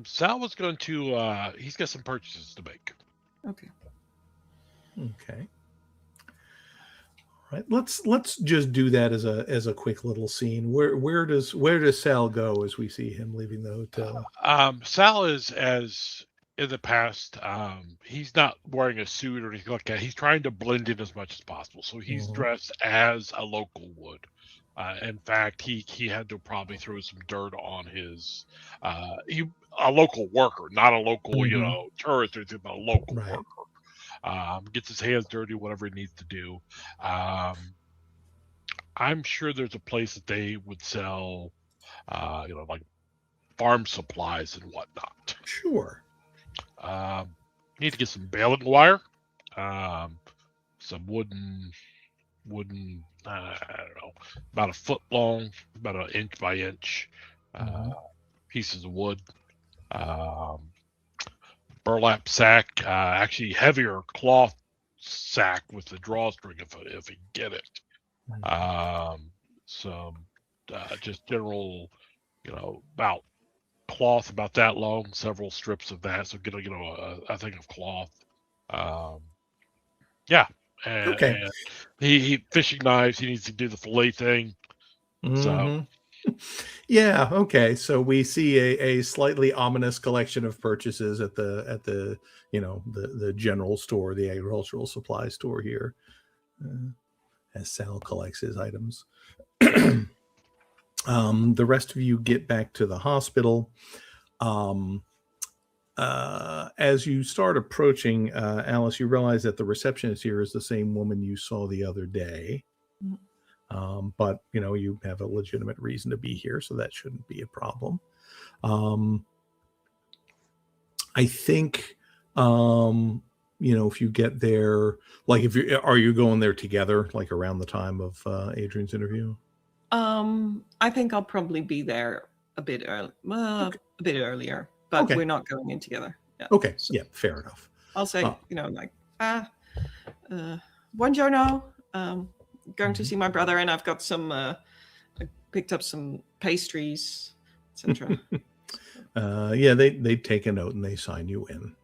Sal was going to. He's got some purchases to make. Okay. All right. Let's just do that as a quick little scene. Where does Sal go as we see him leaving the hotel? Sal is, as in the past, he's not wearing a suit or anything like that. He's trying to blend in as much as possible. So he's dressed as a local would. In fact, he had to probably throw some dirt on his a local worker, not a local tourist or anything, but a local worker. Gets his hands dirty, whatever he needs to do. I'm sure there's a place that they would sell, like farm supplies and whatnot. Sure. Need to get some baling wire, some wooden, I don't know, about a foot long, about an inch by inch, pieces of wood. Burlap sack, actually heavier cloth sack with the drawstring if you get it. Some just general, about cloth about that long, several strips of that. So get a thing of cloth. And he fishing knives. He needs to do the fillet thing. So. Yeah. Okay. So we see a slightly ominous collection of purchases at the the general store, the agricultural supply store here, as Sal collects his items. The rest of you get back to the hospital. As you start approaching, Alice, you realize that the receptionist here is the same woman you saw the other day. But you have a legitimate reason to be here, so that shouldn't be a problem. I think if you get there, like are you going there together, like around the time of Adrian's interview? I think I'll probably be there a bit early, a bit earlier, but Okay. we're not going in together. Yeah. Okay. So Yeah, fair enough. I'll say, buongiorno. Going to see my brother, and I've got some. I picked up some pastries, etc. Yeah, they take a note and they sign you in.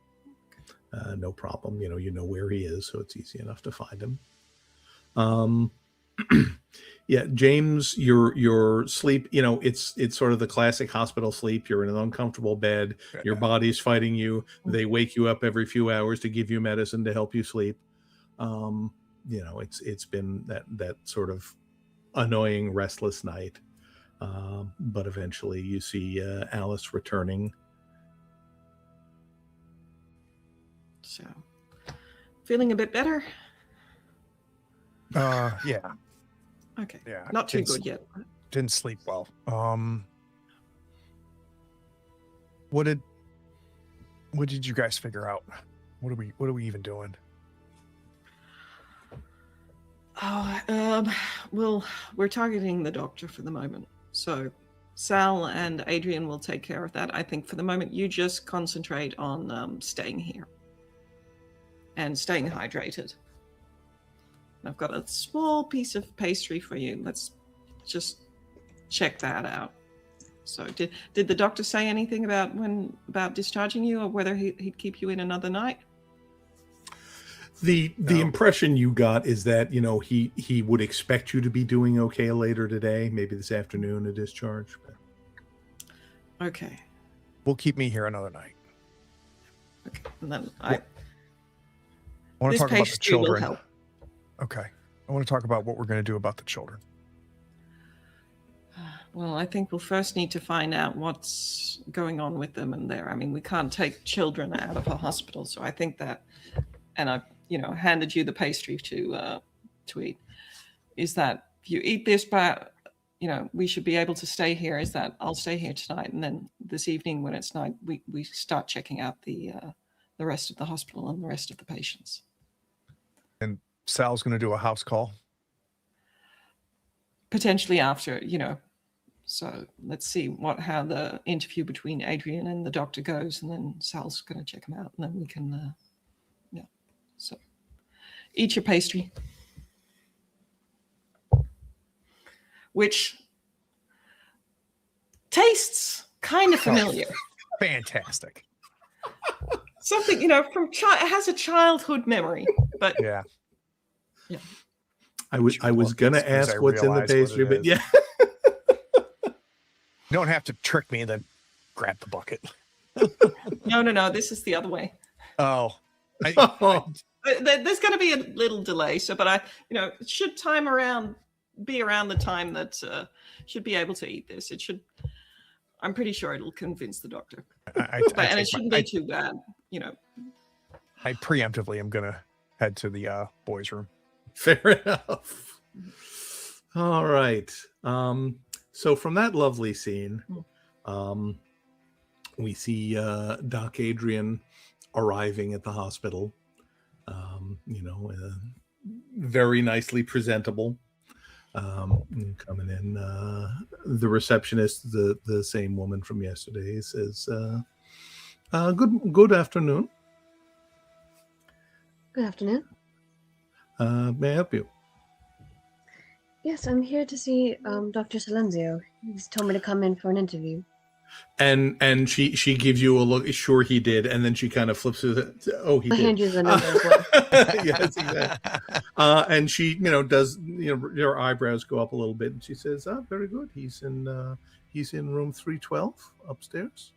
No problem. You know where he is, so it's easy enough to find him. Yeah, James, your sleep, it's sort of the classic hospital sleep. You're in an uncomfortable bed. Your body's fighting you. They wake you up every few hours to give you medicine to help you sleep. It's been that sort of annoying, restless night. But eventually you see Alice returning. So, feeling a bit better? Yeah. Okay. Yeah. Not too good yet. Didn't sleep well. What did you guys figure out? What are we even doing? Well, we're targeting the doctor for the moment. So Sal and Adrian will take care of that. I think for the moment, you just concentrate on staying here and staying hydrated. I've got a small piece of pastry for you. Let's just check that out. So did the doctor say anything about discharging you, or whether he'd keep you in another night? The impression you got is that he would expect you to be doing okay later today, maybe this afternoon, a discharge. But... Okay. Will keep me here another night. Okay, and then I want to talk about the children. Will help. Okay, I want to talk about what we're going to do about the children. Well, I think we'll first need to find out what's going on with them and there. I mean, we can't take children out of a hospital, so I think that, and I've handed you the pastry to eat. Is that if you eat this, but we should be able to stay here. Is that I'll stay here tonight, and then this evening when it's night, we start checking out the rest of the hospital and the rest of the patients. And Sal's going to do a house call. Potentially after, So let's see how the interview between Adrian and the doctor goes, and then Sal's going to check him out, and then we can, So eat your pastry, which tastes kind of familiar. Fantastic. Something, from it has a childhood memory, but yeah. I was gonna ask what's in the pastry, but yeah. You don't have to trick me and then grab the bucket. No. This is the other way. Oh. There's going to be a little delay, but it should be around the time that should be able to eat this. It should. I'm pretty sure it'll convince the doctor, and it shouldn't be too bad. I preemptively am gonna head to the boys' room. Fair enough. All right. So from that lovely scene, we see Doc Adrian arriving at the hospital. Very nicely presentable. Coming in, the receptionist, the same woman from yesterday, says, "Good afternoon." Good afternoon. May I help you? Yes, I'm here to see Dr. Silenzio. He's told me to come in for an interview. And she gives you a look. Sure, he did. And then she kind of flips it. Oh, he I'll did. hand you the number as well. Yes, exactly. And she, does her eyebrows go up a little bit, and she says, very good. He's in room 312 upstairs.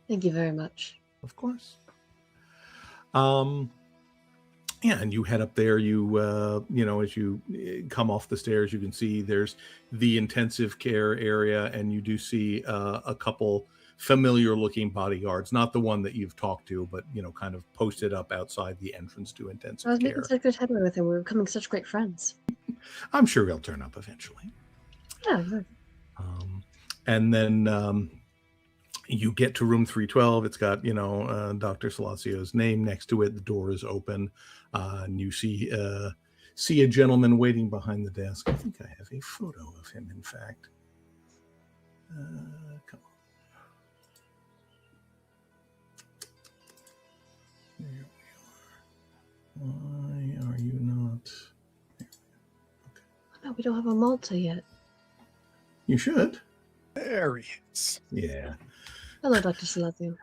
Thank you very much. Of course. Yeah, and you head up there. You, as you come off the stairs, you can see there's the intensive care area, and you do see a couple familiar-looking bodyguards. Not the one that you've talked to, but kind of posted up outside the entrance to intensive care. I was making such good headway with him. We were becoming such great friends. I'm sure he'll turn up eventually. Yeah. Exactly. And then You get to room 312. It's got, Dr. Salacio's name next to it. The door is open, and you see a gentleman waiting behind the desk. I think I have a photo of him, in fact. Come on. There we are. Why are you not? No, we don't have a Malta yet. You should. There he is. Yeah. Hello, Dr. Salacio.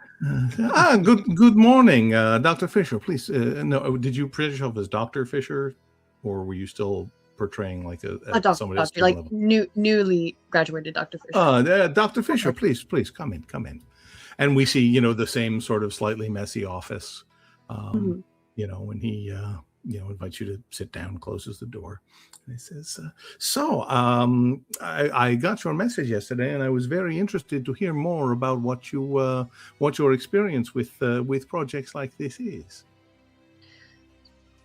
Good morning, Dr. Fisher. Please, no, did you present yourself as Dr. Fisher, or were you still portraying like somebody else? Like newly graduated Dr. Fisher. Dr. Fisher, please come in. And we see, the same sort of slightly messy office, when he, invites you to sit down, closes the door. And he says, I got your message yesterday, and I was very interested to hear more about what your experience with projects like this is.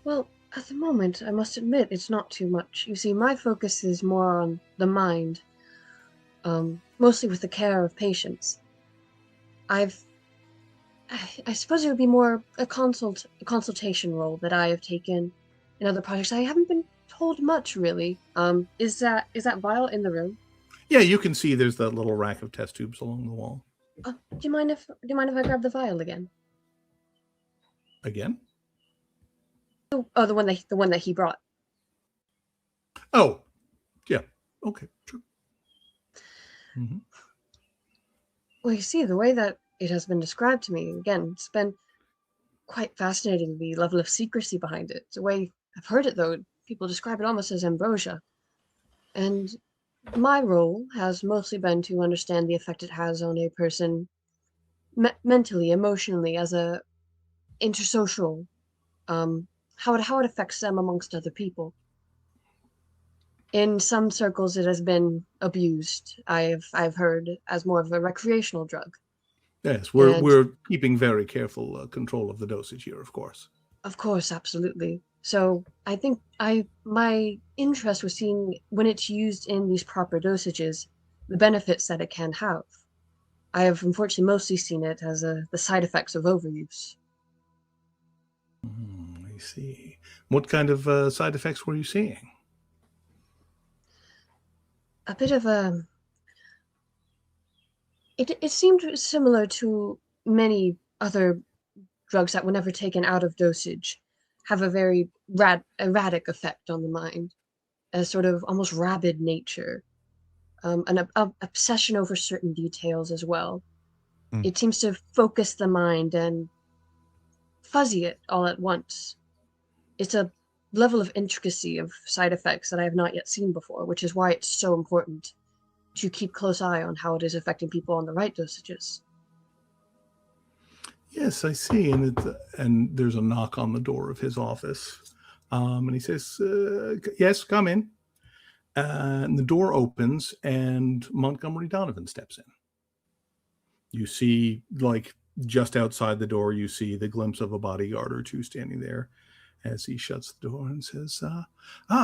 Well, at the moment, I must admit, it's not too much. You see, my focus is more on the mind, mostly with the care of patients. I suppose it would be more a consultation role that I have taken in other projects. I haven't been told much, really. Is that vial in the room? Yeah, you can see there's that little rack of test tubes along the wall. Do you mind if I grab the vial again? Again? Oh, the one that he brought. Oh, yeah. Okay, sure. Mm-hmm. Well, you see, the way that it has been described to me, again, it's been quite fascinating, the level of secrecy behind it. The way I've heard it, though, people describe it almost as ambrosia. And my role has mostly been to understand the effect it has on a person mentally, emotionally, as a intersocial, how it affects them amongst other people. In some circles, it has been abused. I've heard as more of a recreational drug. Yes, we're keeping very careful control of the dosage here, of course. Of course, absolutely. So I think my interest was seeing when it's used in these proper dosages, the benefits that it can have. I have unfortunately mostly seen it as the side effects of overuse. I see. What kind of side effects were you seeing? A bit of a... It seemed similar to many other drugs that, whenever taken out of dosage, have a very erratic effect on the mind, a sort of almost rabid nature, an obsession over certain details as well. It seems to focus the mind and fuzzy it all at once. It's a level of intricacy of side effects that I have not yet seen before, which is why it's so important to keep close eye on how it is affecting people on the right dosages. Yes, I see. And there's a knock on the door of his office. And he says, yes, come in. And the door opens and Montgomery Donovan steps in. You see, like, just outside the door, you see the glimpse of a bodyguard or two standing there as he shuts the door and says,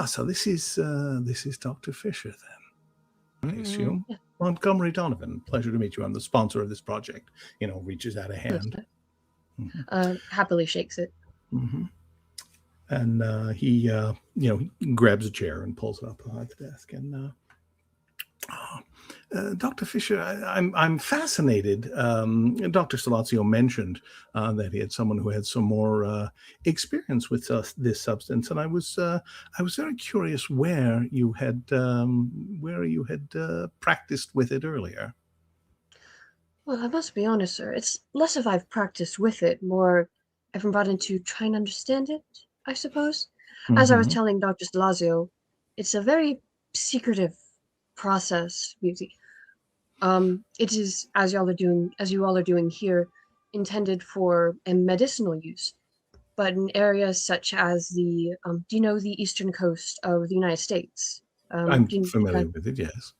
so this is Dr. Fisher then, I assume. Yeah. Montgomery Donovan, pleasure to meet you. I'm the sponsor of this project. Reaches out a hand. Happily shakes it. Mm-hmm. And he grabs a chair and pulls it up behind the desk. And Dr. Fisher, I'm fascinated. Dr. Salacio mentioned that he had someone who had some more experience with this substance, and I was very curious where you had practiced with it earlier. Well, I must be honest, sir. It's less if I've practiced with it, more I've been brought in to try and understand it, I suppose. Mm-hmm. As I was telling Dr. Salazio, it's a very secretive process. It is, as you all are doing here, intended for a medicinal use. But in areas such as the, do you know the eastern coast of the United States? I'm familiar with it, yes.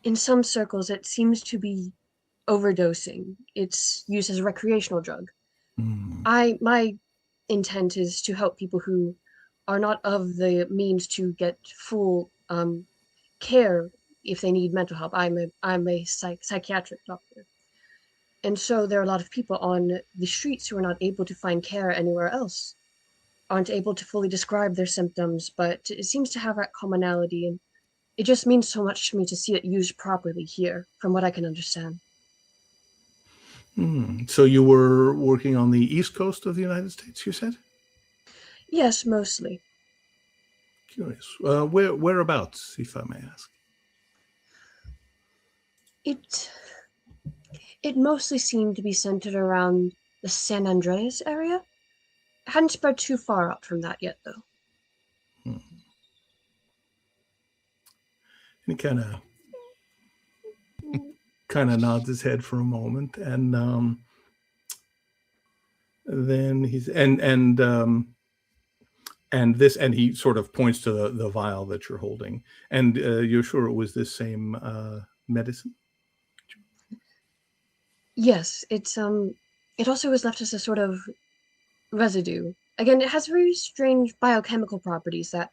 In some circles, it seems to be overdosing. It's used as a recreational drug. My intent is to help people who are not of the means to get full care if they need mental help. I'm a psychiatric doctor. And so there are a lot of people on the streets who are not able to find care anywhere else, aren't able to fully describe their symptoms, but it seems to have that commonality, and it just means so much to me to see it used properly here, from what I can understand. So you were working on the East Coast of the United States, you said? Yes, mostly. Curious. Whereabouts, if I may ask? It mostly seemed to be centered around the San Andreas area. It hadn't spread too far out from that yet, though. And he kind of nods his head for a moment, and then he's and he sort of points to the vial that you're holding, and you're sure it was this same medicine? Yes, it also was left as a sort of residue. Again, it has very strange biochemical properties that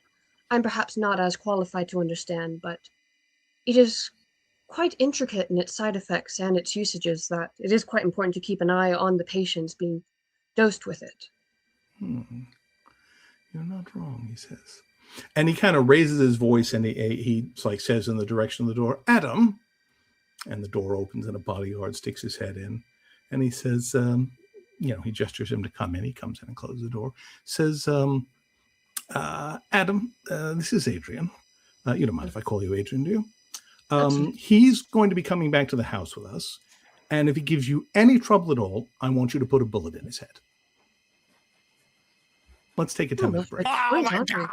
I'm perhaps not as qualified to understand, but it is quite intricate in its side effects and its usages that it is quite important to keep an eye on the patients being dosed with it. You're not wrong, he says. And he kind of raises his voice, and he like says in the direction of the door, "Adam." And the door opens, and a bodyguard sticks his head in, and he says, he gestures him to come in. He comes in and closes the door. Says, "Adam, this is Adrian. You don't mind if I call you Adrian, do you? He's going to be coming back to the house with us, and if he gives you any trouble at all, I want you to put a bullet in his head. Let's take a 10-minute break." Oh my God.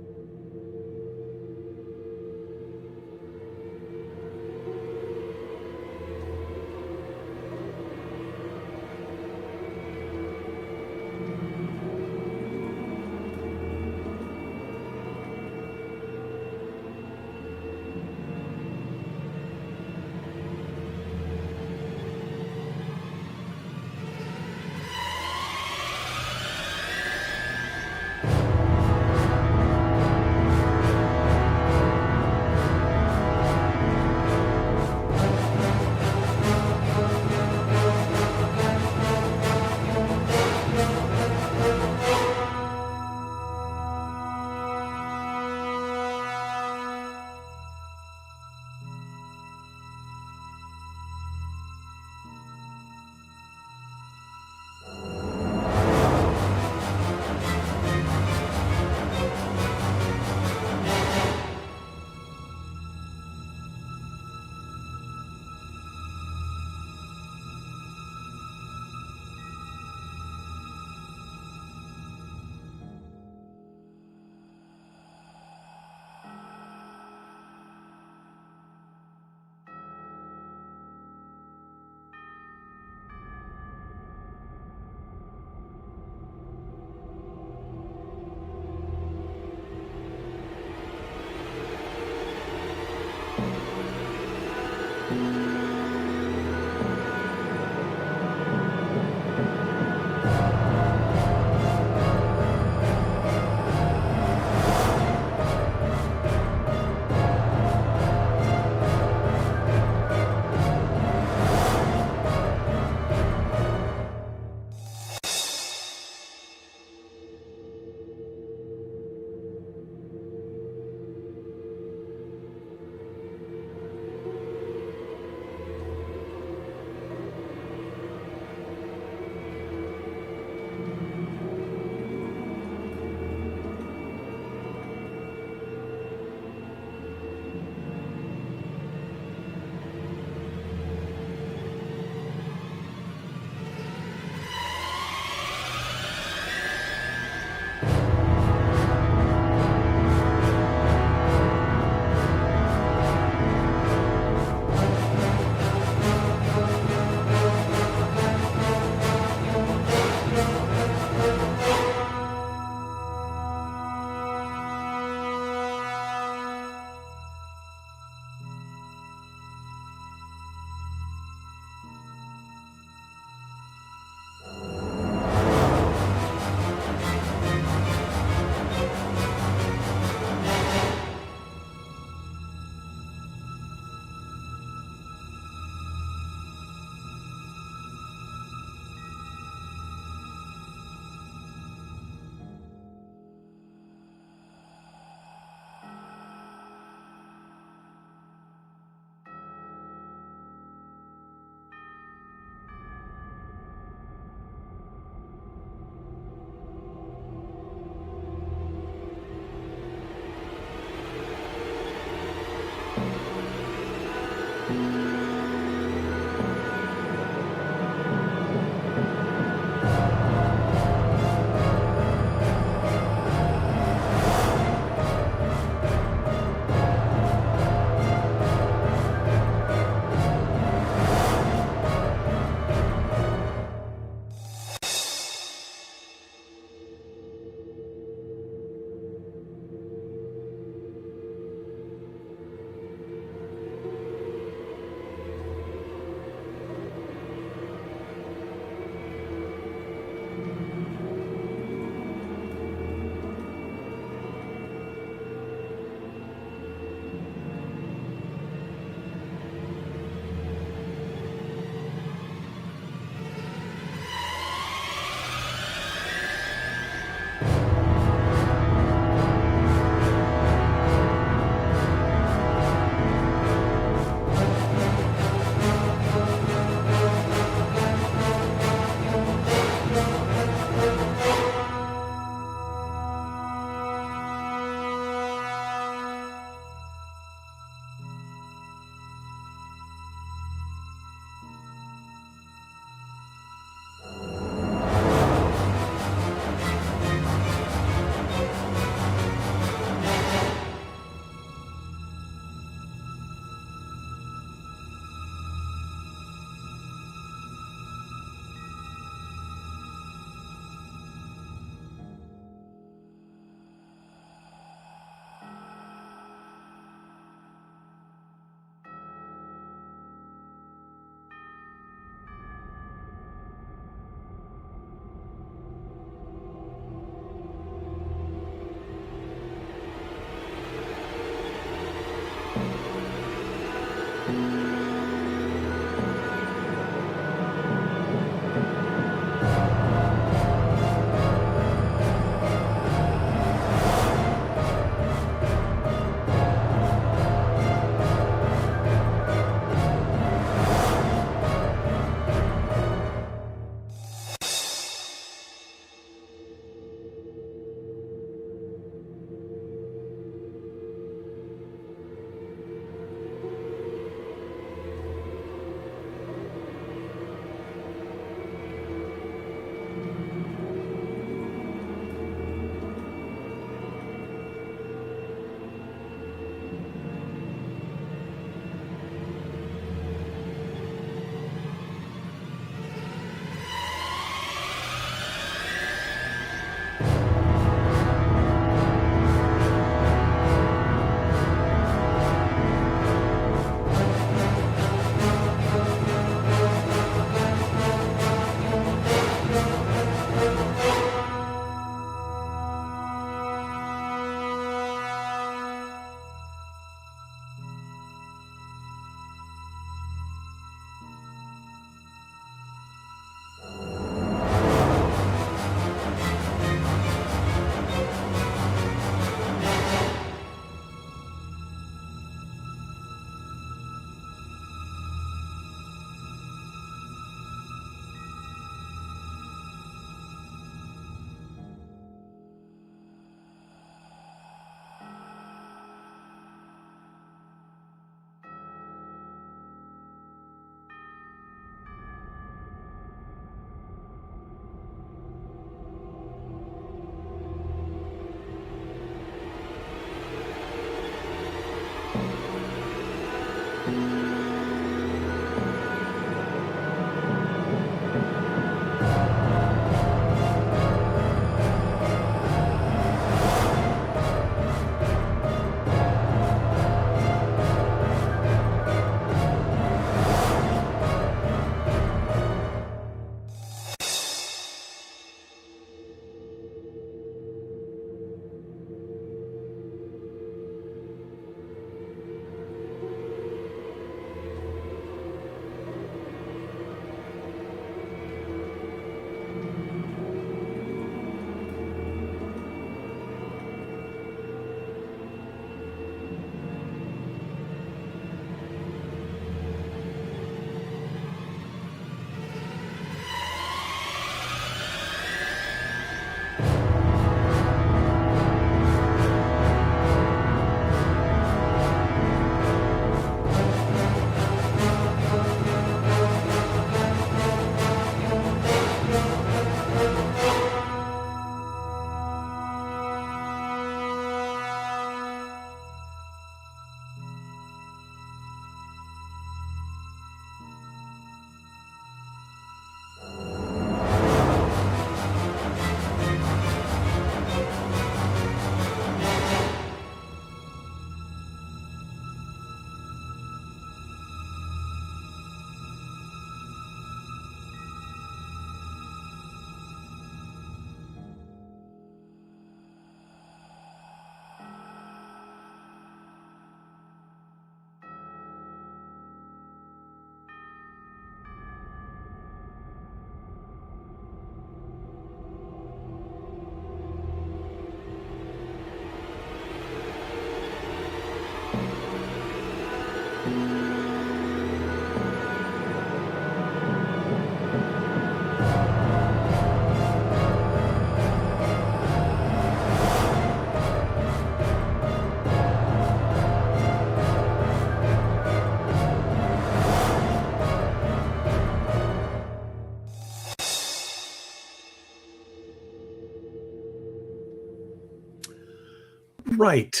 Right.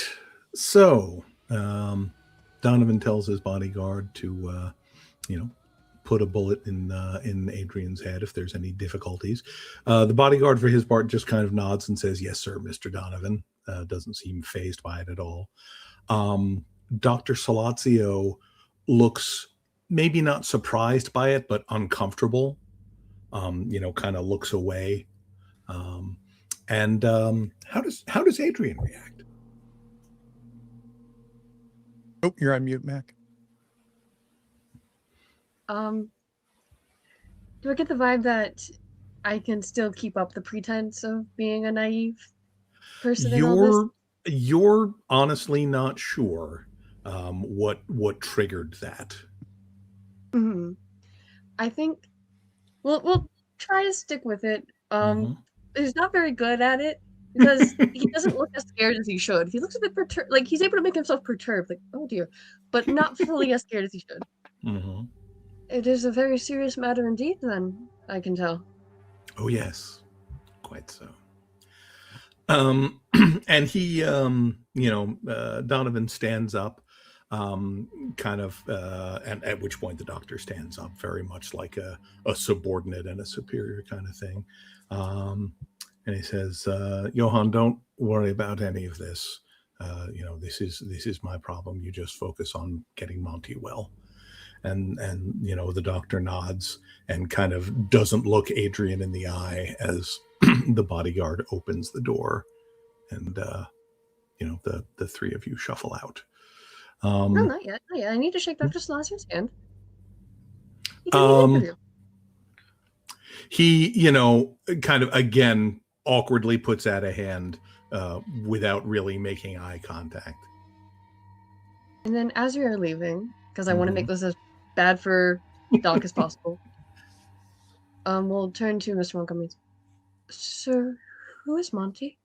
So, Donovan tells his bodyguard to, put a bullet in Adrian's head if there's any difficulties. The bodyguard, for his part, just kind of nods and says, "Yes, sir, Mr. Donovan." Doesn't seem fazed by it at all. Dr. Salazio looks maybe not surprised by it, but uncomfortable. Kind of looks away. How does Adrian react? Oh, you're on mute, Mac. Do I get the vibe that I can still keep up the pretense of being a naive person in all this? You're honestly not sure what triggered that. Mm-hmm. I think we'll try to stick with it. He's not very good at it because he doesn't look as scared as he should. He looks a bit perturbed, like he's able to make himself perturbed, like, oh dear, but not fully as scared as he should. Mm-hmm. It is a very serious matter indeed, then, I can tell. Oh, yes. Quite so. And he, Donovan stands up, and at which point the doctor stands up, very much like a subordinate and a superior kind of thing. And he says, "Johann, don't worry about any of this. This is my problem. You just focus on getting Monty well." And the doctor nods and kind of doesn't look Adrian in the eye as the bodyguard opens the door, and the three of you shuffle out. No, not yet. I need to shake Dr. Salazio's hand. He can be an interview. He, kind of again awkwardly puts out a hand without really making eye contact. And then as we are leaving, because I want to make this as bad for Doc as possible, we'll turn to Mr. Montgomery. Sir, who is Monty?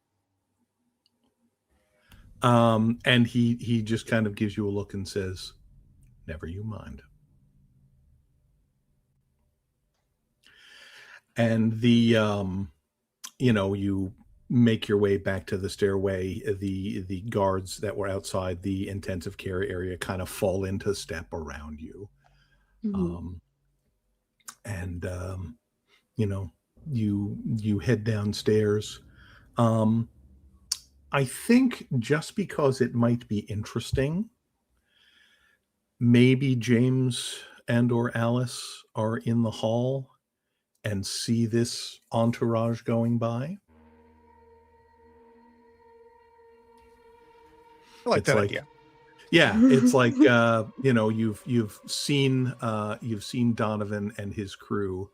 And he just kind of gives you a look and says, "Never you mind." And you make your way back to the stairway. The guards that were outside the intensive care area kind of fall into step around you. Mm-hmm. You head downstairs. I think just because it might be interesting, maybe James and or Alice are in the hall and see this entourage going by. I like that idea. Yeah, it's like you've seen Donovan and his crew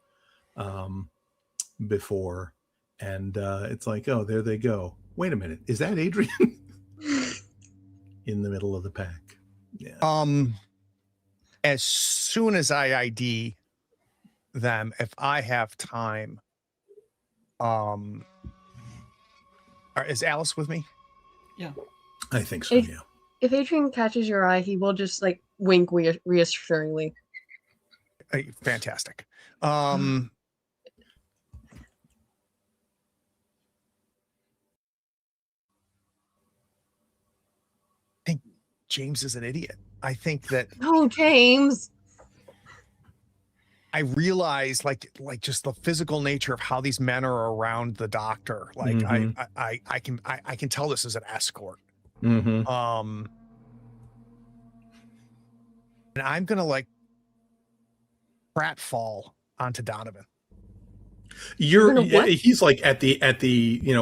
before, and it's like, oh, there they go. Wait a minute, is that Adrian? In the middle of the pack. Yeah. As soon as I ID them, if I have time, is Alice with me? Yeah, I think so. Yeah. If Adrian catches your eye, he will just like wink reassuringly. Fantastic. I think James is an idiot. I think that No, James. I realize like just the physical nature of how these men are around the doctor. Like I can tell this is an escort. Mm-hmm. And I'm gonna like pratfall onto Donovan. He's like at the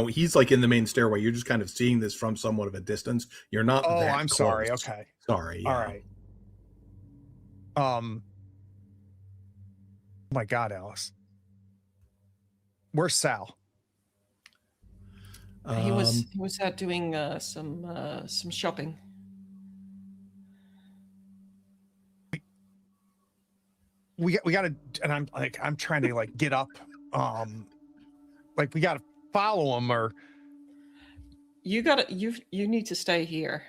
he's like in the main stairway. You're just kind of seeing this from somewhat of a distance. You're not. Oh, that I'm close. sorry. Okay. Sorry. Yeah. All right. Oh my God, Alice. Where's Sal? he was out doing some shopping. We gotta, and I'm trying to like get up. Like we gotta follow him, or You need to stay here.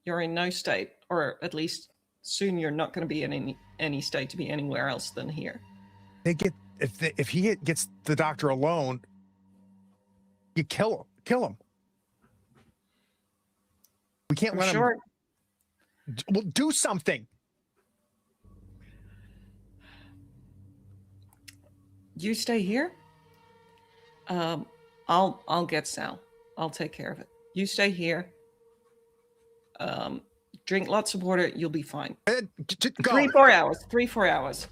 You're in no state, or at least soon you're not going to be in any state to be anywhere else than here. If he gets the doctor alone, you kill him. We can't I'm let sure. him. Well, do something. You stay here. I'll get Sal. I'll take care of it. You stay here. Drink lots of water. You'll be fine. Go. 3-4 hours. 3-4 hours.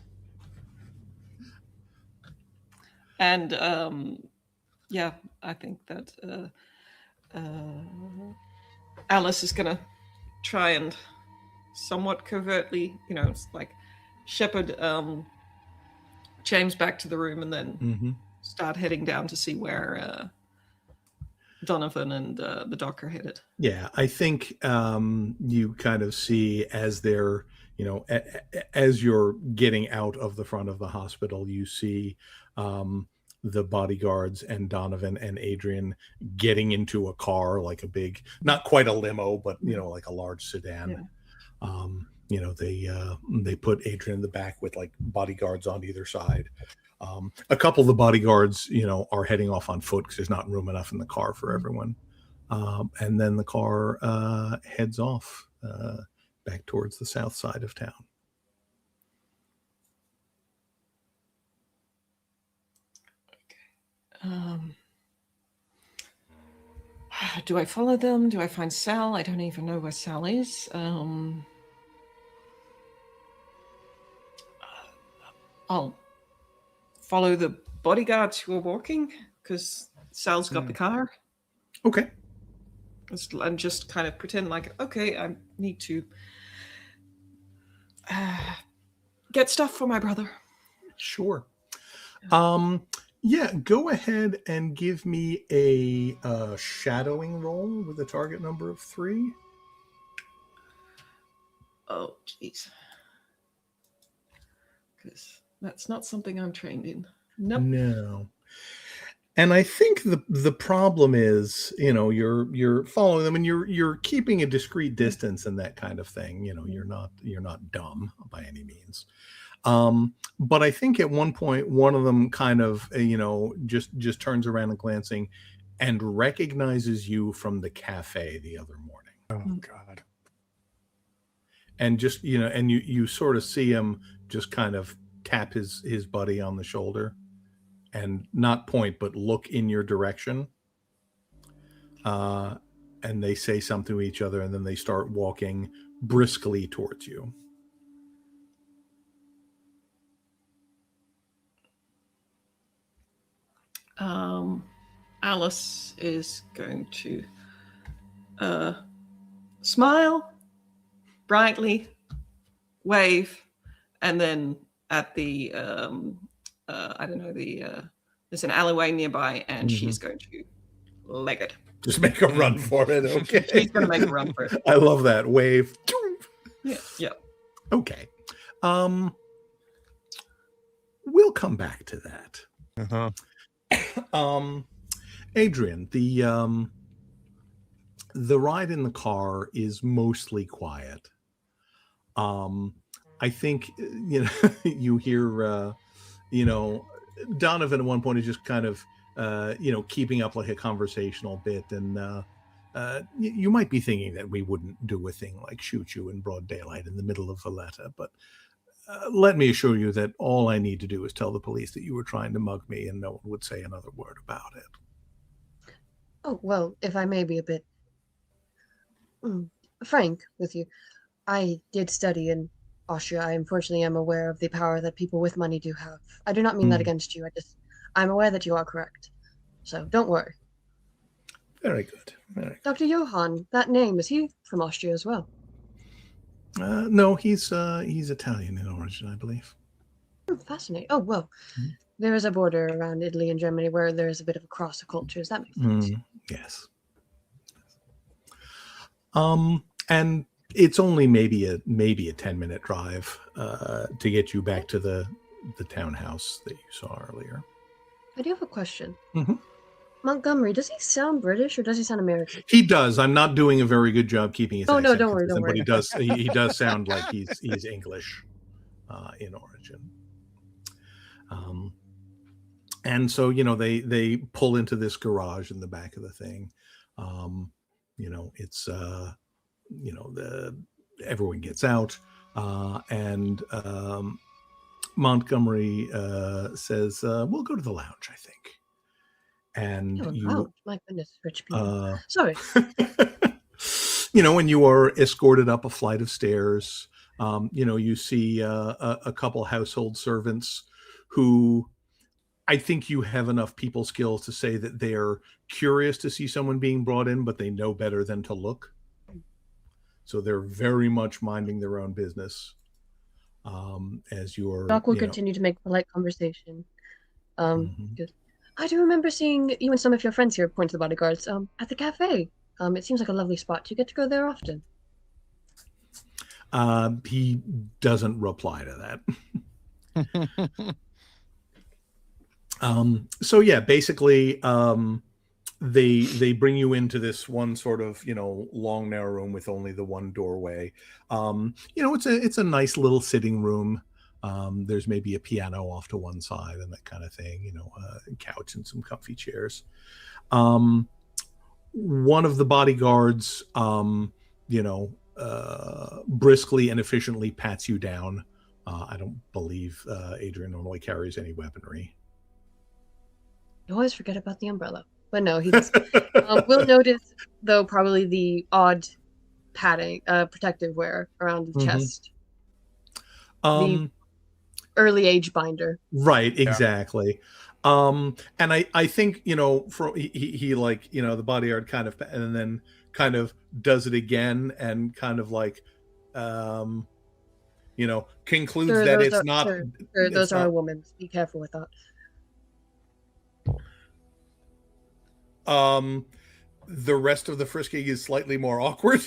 And yeah, I think that Alice is gonna try and somewhat covertly, it's like shepherd James back to the room and then start heading down to see where Donovan and the doc are headed. Yeah, I think you kind of see as they're, as you're getting out of the front of the hospital, you see the bodyguards and Donovan and Adrian getting into a car, like a big, not quite a limo, but, like a large sedan. Yeah. They put Adrian in the back with like bodyguards on either side. A couple of the bodyguards, are heading off on foot because there's not room enough in the car for everyone. And then the car heads off back towards the south side of town. Do I follow them? Do I find Sal? I don't even know where Sal is. I'll follow the bodyguards who are walking because Sal's got the car. Okay. And just kind of pretend like, okay, I need to get stuff for my brother. Sure. Yeah, go ahead and give me a shadowing roll with a target number of 3. Oh, jeez. Because that's not something I'm trained in. Nope. No. And I think the problem is, you're following them and you're keeping a discrete distance and that kind of thing. You're not dumb by any means. But I think at one point, one of them kind of, just turns around and glancing and recognizes you from the cafe the other morning. Oh God. And just, and you sort of see him just kind of tap his buddy on the shoulder and not point, but look in your direction. And they say something to each other and then they start walking briskly towards you. Alice is going to smile brightly, wave, and then at the there's an alleyway nearby, and she's going to leg it. Just make a run for it. Okay. She's going to make a run for it. I love that wave. Yeah. Okay. We'll come back to that. Adrian, the ride in the car is mostly quiet. I think you hear Donovan at one point is just kind of keeping up like a conversational bit, and you might be thinking that we wouldn't do a thing like shoot you in broad daylight in the middle of Valletta, but let me assure you that all I need to do is tell the police that you were trying to mug me, and no one would say another word about it. Oh, well, if I may be a bit frank with you, I did study in Austria. I unfortunately am aware of the power that people with money do have. I do not mean that against you. I'm aware that you are correct. So don't worry. Very good. Very good. Dr. Johann, that name, is he from Austria as well? No, he's Italian in origin, I believe. Fascinating. Oh, well, there is a border around Italy and Germany where there is a bit of a cross of cultures. That makes sense. Yes. And it's only maybe a 10-minute drive to get you back to the townhouse that you saw earlier. I do have a question. Montgomery, does he sound British or does he sound American? He does. I'm not doing a very good job keeping his accent. No, don't worry. But he does sound like he's English in origin. And so, they pull into this garage in the back of the thing. It's everyone gets out, and Montgomery says, "We'll go to the lounge, I think." And Oh, you, wow. My goodness, rich people. Sorry. when you are escorted up a flight of stairs, you see a couple household servants who, I think you have enough people skills to say that they're curious to see someone being brought in, but they know better than to look. So they're very much minding their own business. As you're, Doc will continue to make polite conversation. Mhm. Good. I do remember seeing you and some of your friends here, point to the bodyguards, at the cafe. It seems like a lovely spot. You get to go there often. He doesn't reply to that. So yeah, basically, they bring you into this one sort of long narrow room with only the one doorway. It's a nice little sitting room. There's maybe a piano off to one side and that kind of thing. A couch and some comfy chairs. One of the bodyguards, briskly and efficiently pats you down. I don't believe Adrian normally carries any weaponry. You always forget about the umbrella. But no, he doesn't. We'll notice, though, probably the odd padding, protective wear around the chest. The early age binder. Right, exactly. And I think, for he the bodyguard kind of, and then kind of does it again and kind of concludes Sir, that those it's are, not. Sir, It's those are not, a woman. Be careful with that. the rest of the frisking is slightly more awkward,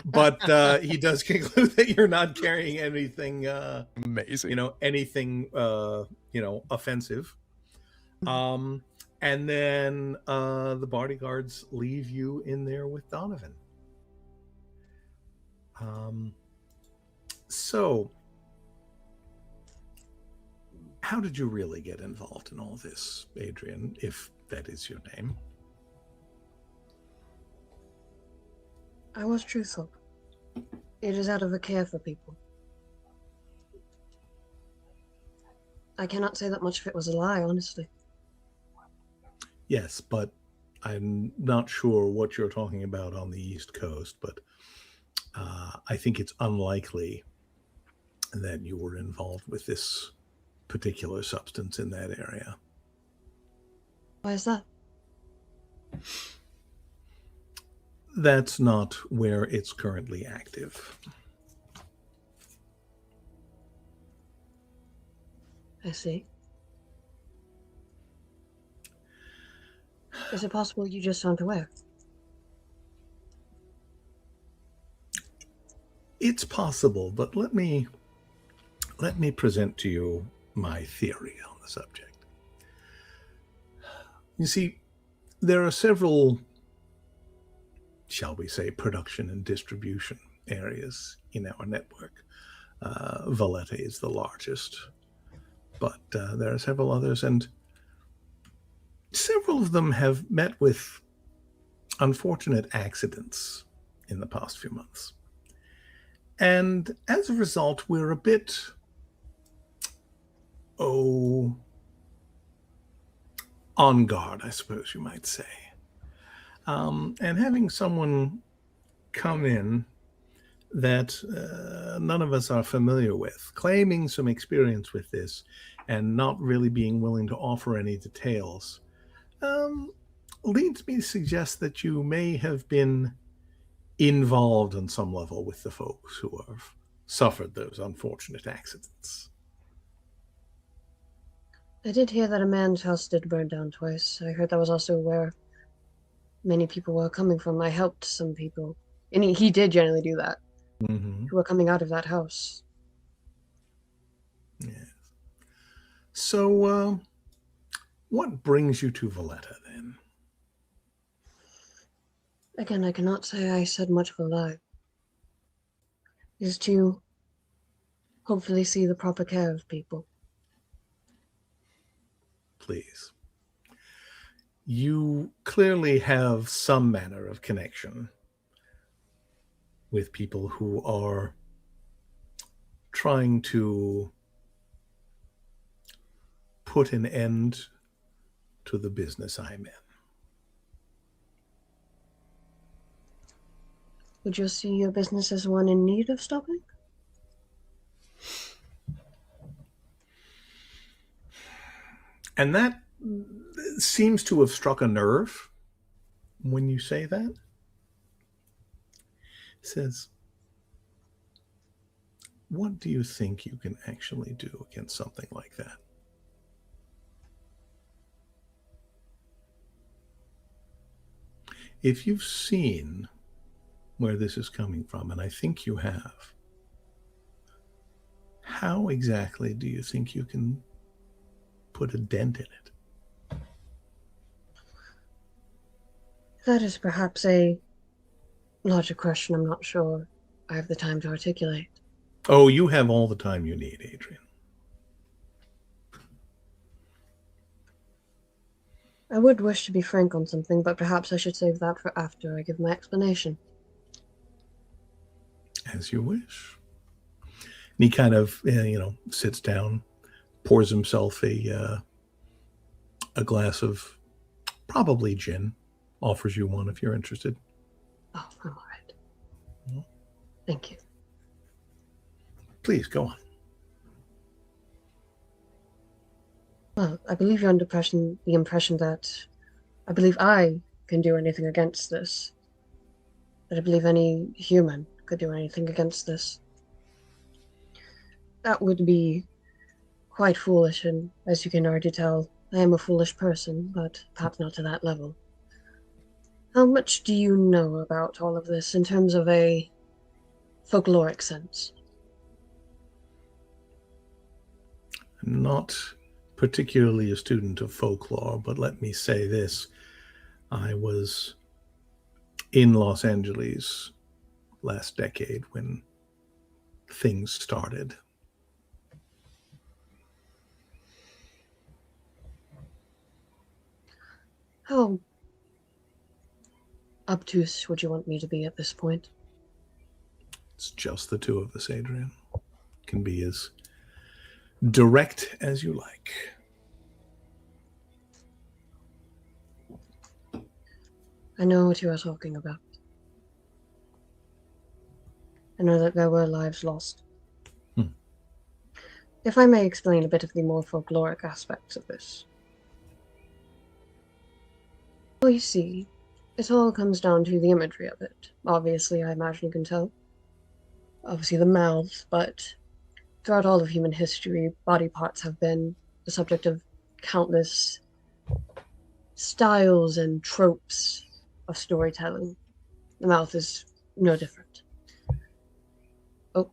but he does conclude that you're not carrying anything amazing, anything offensive. And then the bodyguards leave you in there with Donovan. So how did you really get involved in all this, Adrian, if that is your name? I was truthful. It is out of a care for people. I cannot say that much of it was a lie, honestly. Yes, but I'm not sure what you're talking about on the East Coast, but I think it's unlikely that you were involved with this particular substance in that area. Why is that? That's not where it's currently active. I see. Is it possible you just aren't aware? It's possible, but let me present to you my theory on the subject. You see, there are several, shall we say, production and distribution areas in our network. Valletta is the largest, but there are several others, and several of them have met with unfortunate accidents in the past few months. And as a result, we're a bit, on guard, I suppose you might say. And having someone come in that none of us are familiar with, claiming some experience with this and not really being willing to offer any details, leads me to suggest that you may have been involved on some level with the folks who have suffered those unfortunate accidents. I did hear that a man's house did burn down twice. I heard that was also where many people were coming from. I helped some people. And he did generally do that. Mm-hmm. Who were coming out of that house. Yes. So, what brings you to Valletta, then? Again, I cannot say I said much of a lie. Is to hopefully see the proper care of people. Please. You clearly have some manner of connection with people who are trying to put an end to the business I'm in. Would you see your business as one in need of stopping? And that seems to have struck a nerve when you say that. It says, what do you think you can actually do against something like that? If you've seen where this is coming from, and I think you have, how exactly do you think you can put a dent in it? That is perhaps a larger question I'm not sure I have the time to articulate. Oh, you have all the time you need, Adrian. I would wish to be frank on something, but perhaps I should save that for after I give my explanation. As you wish. And he kind of, sits down, pours himself a glass of probably gin, offers you one if you're interested. Oh, I'm all right. Thank you. Please, go on. Well, I believe you're under the impression that I believe I can do anything against this. That I believe any human could do anything against this. That would be quite foolish, and as you can already tell, I am a foolish person, but perhaps not to that level. How much do you know about all of this in terms of a folkloric sense? I'm not particularly a student of folklore, but let me say this. I was in Los Angeles last decade when things started. How obtuse would you want me to be at this point? It's just the two of us, Adrian. Can be as direct as you like. I know what you are talking about. I know that there were lives lost. If I may explain a bit of the more folkloric aspects of this. Well, you see, it all comes down to the imagery of it. Obviously, I imagine you can tell. Obviously, the mouth, but throughout all of human history, body parts have been the subject of countless styles and tropes of storytelling. The mouth is no different. Oh.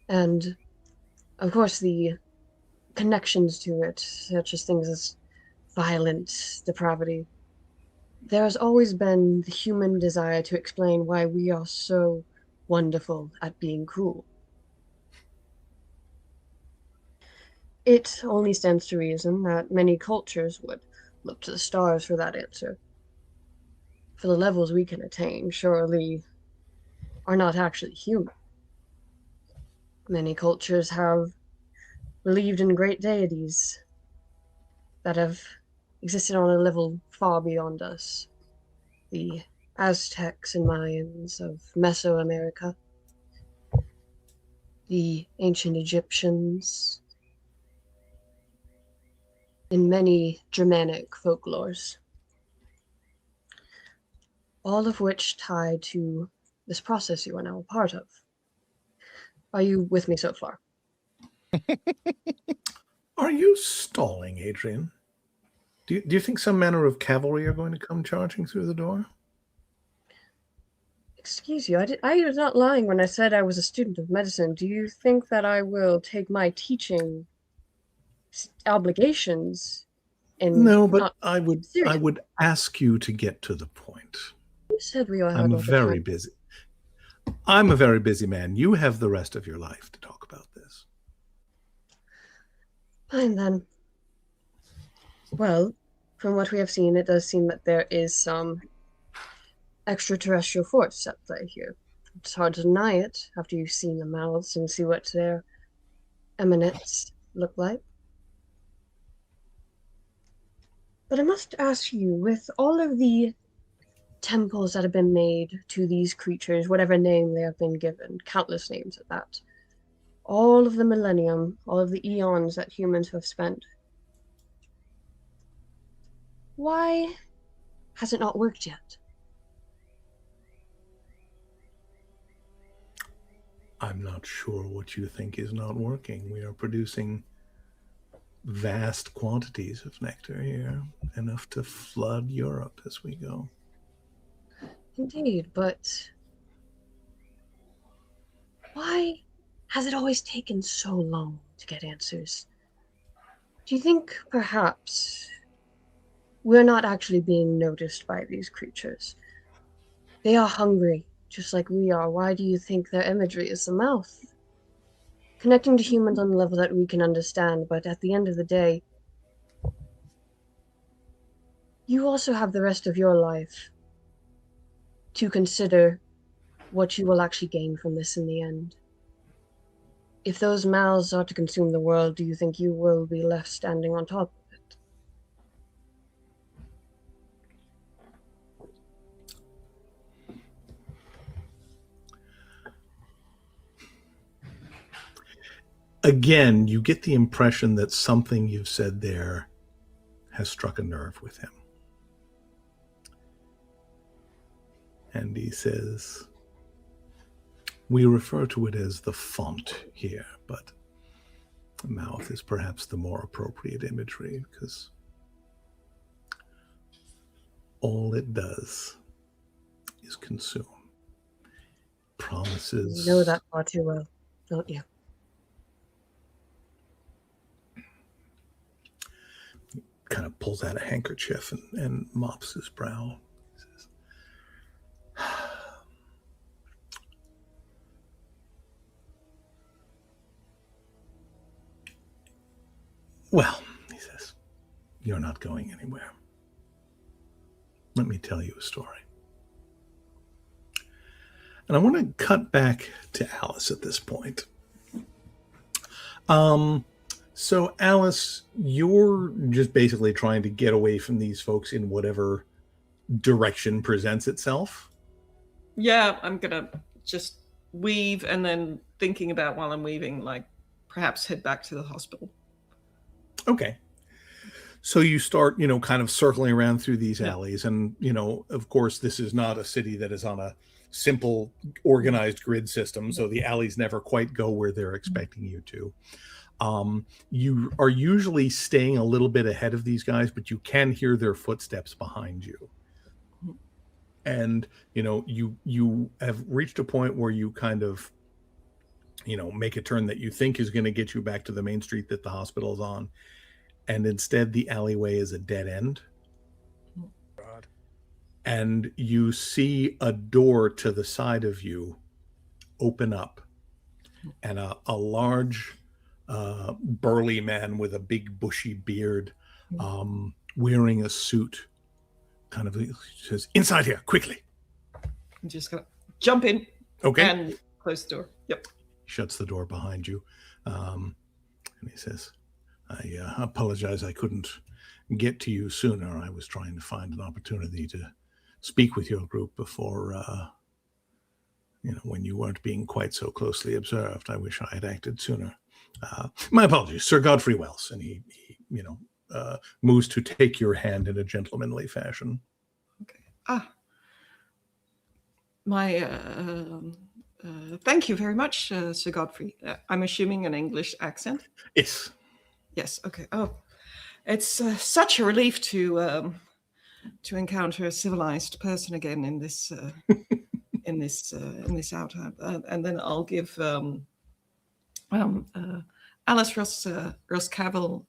And, of course, the connections to it, such as things as violence, depravity. There has always been the human desire to explain why we are so wonderful at being cruel. It only stands to reason that many cultures would look to the stars for that answer. For the levels we can attain, surely are not actually human. Many cultures have believed in great deities that have existed on a level far beyond us. The Aztecs and Mayans of Mesoamerica, the ancient Egyptians, and many Germanic folklores, all of which tie to this process you are now a part of. Are you with me so far? Are you stalling, Adrian? Do you think some manner of cavalry are going to come charging through the door? Excuse you, I was not lying when I said I was a student of medicine. Do you think that I will take my teaching obligations and No, but not I serious? would ask you to get to the point. You said we all had I'm all the very time. busy. I'm a very busy man. You have the rest of your life to talk about this. Fine then. Well, from what we have seen, it does seem that there is some extraterrestrial force at play here. It's hard to deny it after you've seen the mouths and see what their eminence look like. But I must ask you, with all of the temples that have been made to these creatures, whatever name they have been given, countless names at that, all of the millennium, all of the eons that humans have spent, why has it not worked yet? I'm not sure what you think is not working. We are producing vast quantities of nectar here, enough to flood Europe as we go. Indeed, but why has it always taken so long to get answers? Do you think perhaps we're not actually being noticed by these creatures? They are hungry, just like we are. Why do you think their imagery is the mouth? Connecting to humans on a level that we can understand, but at the end of the day, you also have the rest of your life to consider what you will actually gain from this in the end. If those mouths are to consume the world, do you think you will be left standing on top of it? Again, you get the impression that something you've said there has struck a nerve with him. And he says, we refer to it as the font here, but the mouth is perhaps the more appropriate imagery, because all it does is consume. Promises. You know that far too well, don't you? Kind of pulls out a handkerchief and mops his brow. He says, well, he says, you're not going anywhere. Let me tell you a story. And I want to cut back to Alice at this point. So Alice, you're just basically trying to get away from these folks in whatever direction presents itself. Yeah, I'm gonna just weave, and then thinking about while I'm weaving, like perhaps head back to the hospital. Okay. So you start, kind of circling around through these alleys. And, of course, this is not a city that is on a simple organized grid system. So the alleys never quite go where they're expecting you to. You are usually staying a little bit ahead of these guys, but you can hear their footsteps behind you. And, you have reached a point where you kind of, make a turn that you think is going to get you back to the main street that the hospital is on. And instead the alleyway is a dead end. Oh, God. And you see a door to the side of you open up, and a large, burly man with a big bushy beard, wearing a suit, kind of says, "Inside here, quickly." I'm just gonna jump in. Okay. And close the door. Yep. He shuts the door behind you, and he says, "I apologize I couldn't get to you sooner. I was trying to find an opportunity to speak with your group before, when you weren't being quite so closely observed. I wish I had acted sooner. My apologies, Sir Godfrey Wells." And he moves to take your hand in a gentlemanly fashion. Okay. Thank you very much, Sir Godfrey. I'm assuming an English accent. Yes. Yes. Okay. Oh, it's such a relief to encounter a civilized person again in this in this outer. And then I'll give Alice Ross Cavill,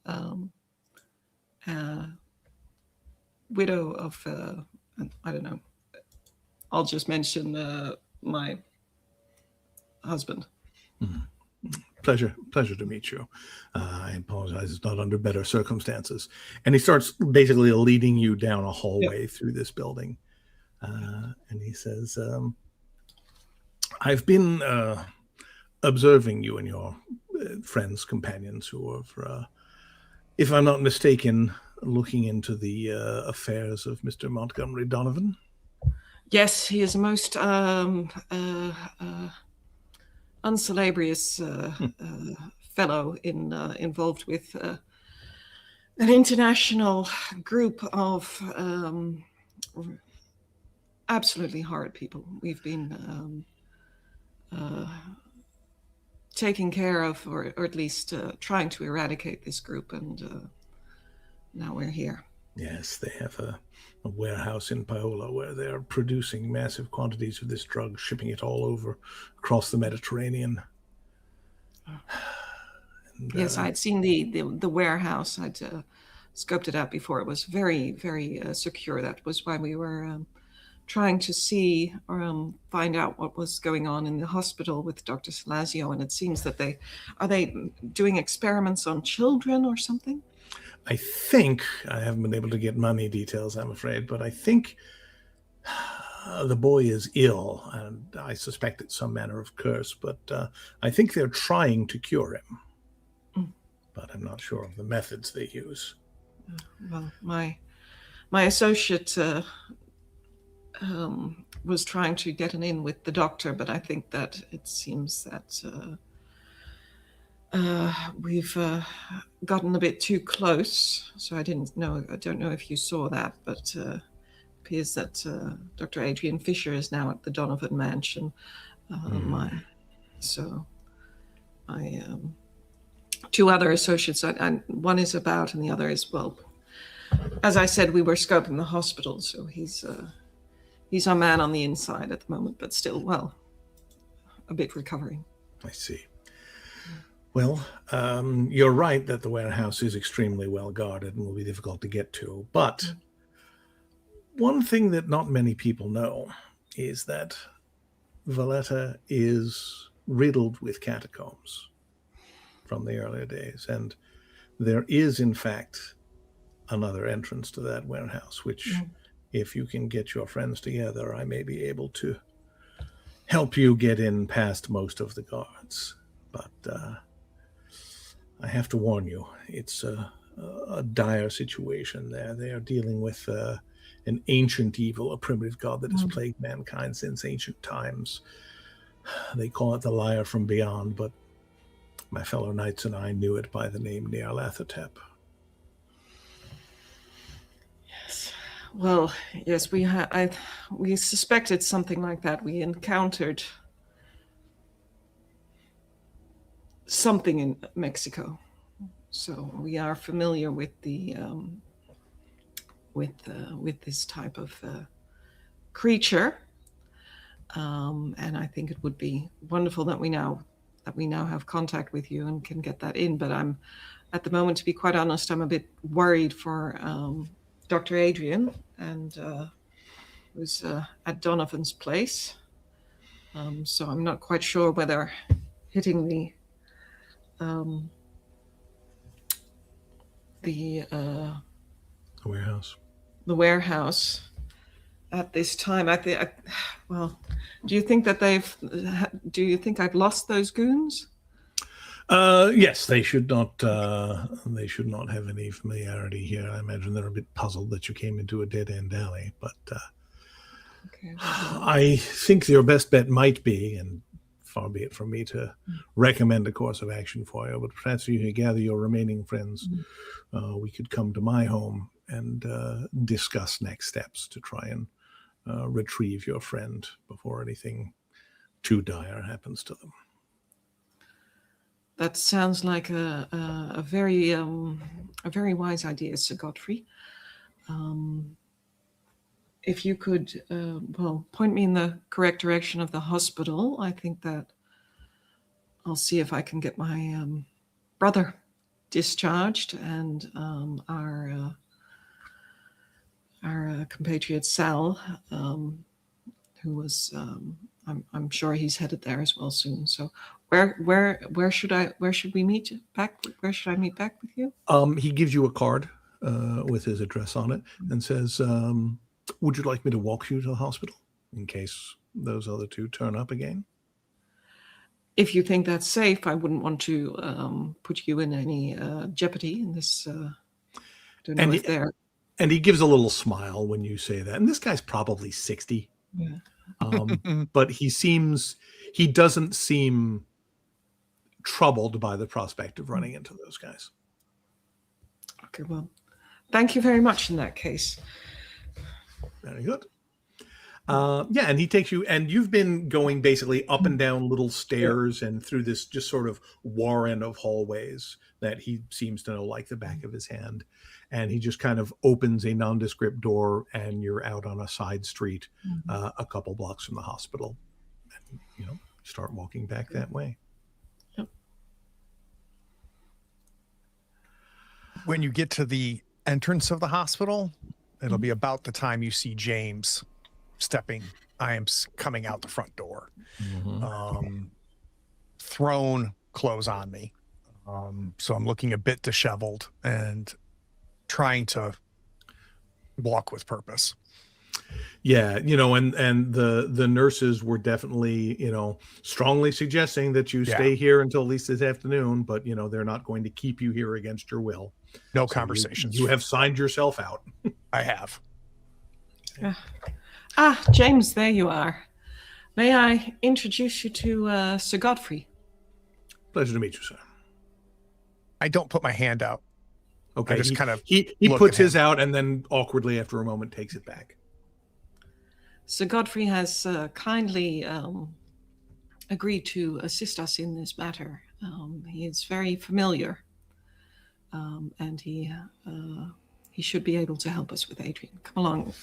widow of I don't know. I'll just mention my husband. Mm-hmm. Pleasure to meet you. I apologize, it's not under better circumstances. And he starts basically leading you down a hallway through this building. And he says, I've been observing you and your friends, companions who have, if I'm not mistaken, looking into the affairs of Mr. Montgomery Donovan. Yes, he is a most unsalubrious fellow involved with an international group of absolutely horrid people. We've been taking care of, or at least trying to eradicate this group, and now we're here. Yes, they have a warehouse in Paola where they're producing massive quantities of this drug, shipping it all over across the Mediterranean. And, yes, I'd seen the warehouse. I'd scoped it out before. It was very, very secure. That was why we were trying to see or find out what was going on in the hospital with Dr. Salazio. And it seems that they doing experiments on children or something? I think, I haven't been able to get money details, I'm afraid, but I think the boy is ill, and I suspect it's some manner of curse, but I think they're trying to cure him. But I'm not sure of the methods they use. Well, my associate was trying to get an in with the doctor, but I think that it seems that we've gotten a bit too close. So I don't know if you saw that, but it appears that Dr. Adrian Fisher is now at the Donovan Mansion. My two other associates, and one is about, and the other is, well, as I said, we were scoping the hospital, so he's our man on the inside at the moment, but still, well, a bit recovering. I see. Well, you're right that the warehouse is extremely well guarded and will be difficult to get to. But one thing that not many people know is that Valletta is riddled with catacombs from the earlier days. And there is, in fact, another entrance to that warehouse, which, if you can get your friends together, I may be able to help you get in past most of the guards. But I have to warn you, it's a dire situation there. They are dealing with an ancient evil, a primitive god that has plagued mankind since ancient times. They call it the Liar from Beyond, but my fellow knights and I knew it by the name Nyarlathotep. Yes. Well, yes, we suspected something like that. We encountered something in Mexico, so we are familiar with the with this type of creature, and I think it would be wonderful that we now have contact with you and can get that in. But I'm, at the moment, to be quite honest, I'm a bit worried for Dr. Adrian, and who's at Donovan's place. So I'm not quite sure whether hitting the warehouse at this time. Well, do you think I've lost those goons? Yes, they should not. They should not have any familiarity here. I imagine they're a bit puzzled that you came into a dead-end alley. But okay. I think your best bet might be, and far be it from me to recommend a course of action for you, but perhaps you could gather your remaining friends. We could come to my home and discuss next steps to try and retrieve your friend before anything too dire happens to them. That sounds like a very wise idea, Sir Godfrey. If you could, point me in the correct direction of the hospital, I think that I'll see if I can get my brother discharged, and our compatriot Sal, who was, I'm sure he's headed there as well soon. So where should we meet back? Where should I meet back with you? He gives you a card with his address on it and says, Would you like me to walk you to the hospital in case those other two turn up again? If you think that's safe, I wouldn't want to put you in any jeopardy in this. Don't know if they're. And he gives a little smile when you say that. And this guy's probably 60. Yeah. But he doesn't seem troubled by the prospect of running into those guys. Okay, well, thank you very much in that case. Very good. Yeah, and he takes you, and you've been going basically up and down little stairs and through this just sort of warren of hallways that he seems to know like the back of his hand. And he just kind of opens a nondescript door, and you're out on a side street, a couple blocks from the hospital. And, start walking back that way. Yep. When you get to the entrance of the hospital, it'll be about the time you see James coming out the front door. Thrown clothes on me. So I'm looking a bit disheveled and trying to walk with purpose. Yeah, and the nurses were definitely, strongly suggesting that you stay here until at least this afternoon, but they're not going to keep you here against your will. No conversations. You have signed yourself out. I have. James, there you are. May I introduce you to Sir Godfrey? Pleasure to meet you, sir. I don't put my hand out. Okay. I just kind of he puts his out and then awkwardly after a moment takes it back. Sir Godfrey has kindly agreed to assist us in this matter. He is very familiar, and he should be able to help us with Adrian. Come along,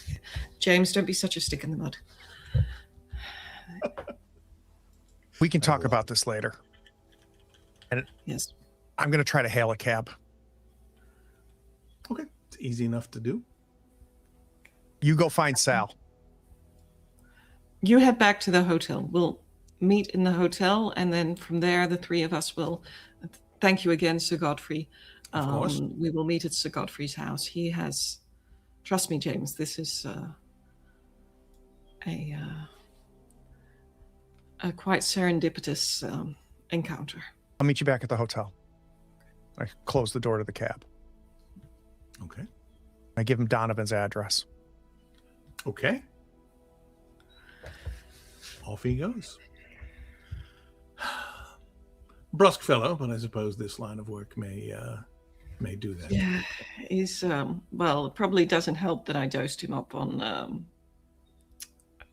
James. Don't be such a stick in the mud. We can talk about this later. And yes, I'm going to try to hail a cab. Okay, it's easy enough to do. You go find Sal. You head back to the hotel. We'll meet in the hotel, and then from there, the three of us will. Thank you again, Sir Godfrey. Of course. We will meet at Sir Godfrey's house. He has, trust me, James. This is a quite serendipitous encounter. I'll meet you back at the hotel. I close the door to the cab. Okay. I give him Donovan's address. Okay. Off he goes. Brusque fellow, but I suppose this line of work may do that. Yeah, he's well. It probably doesn't help that I dosed him up on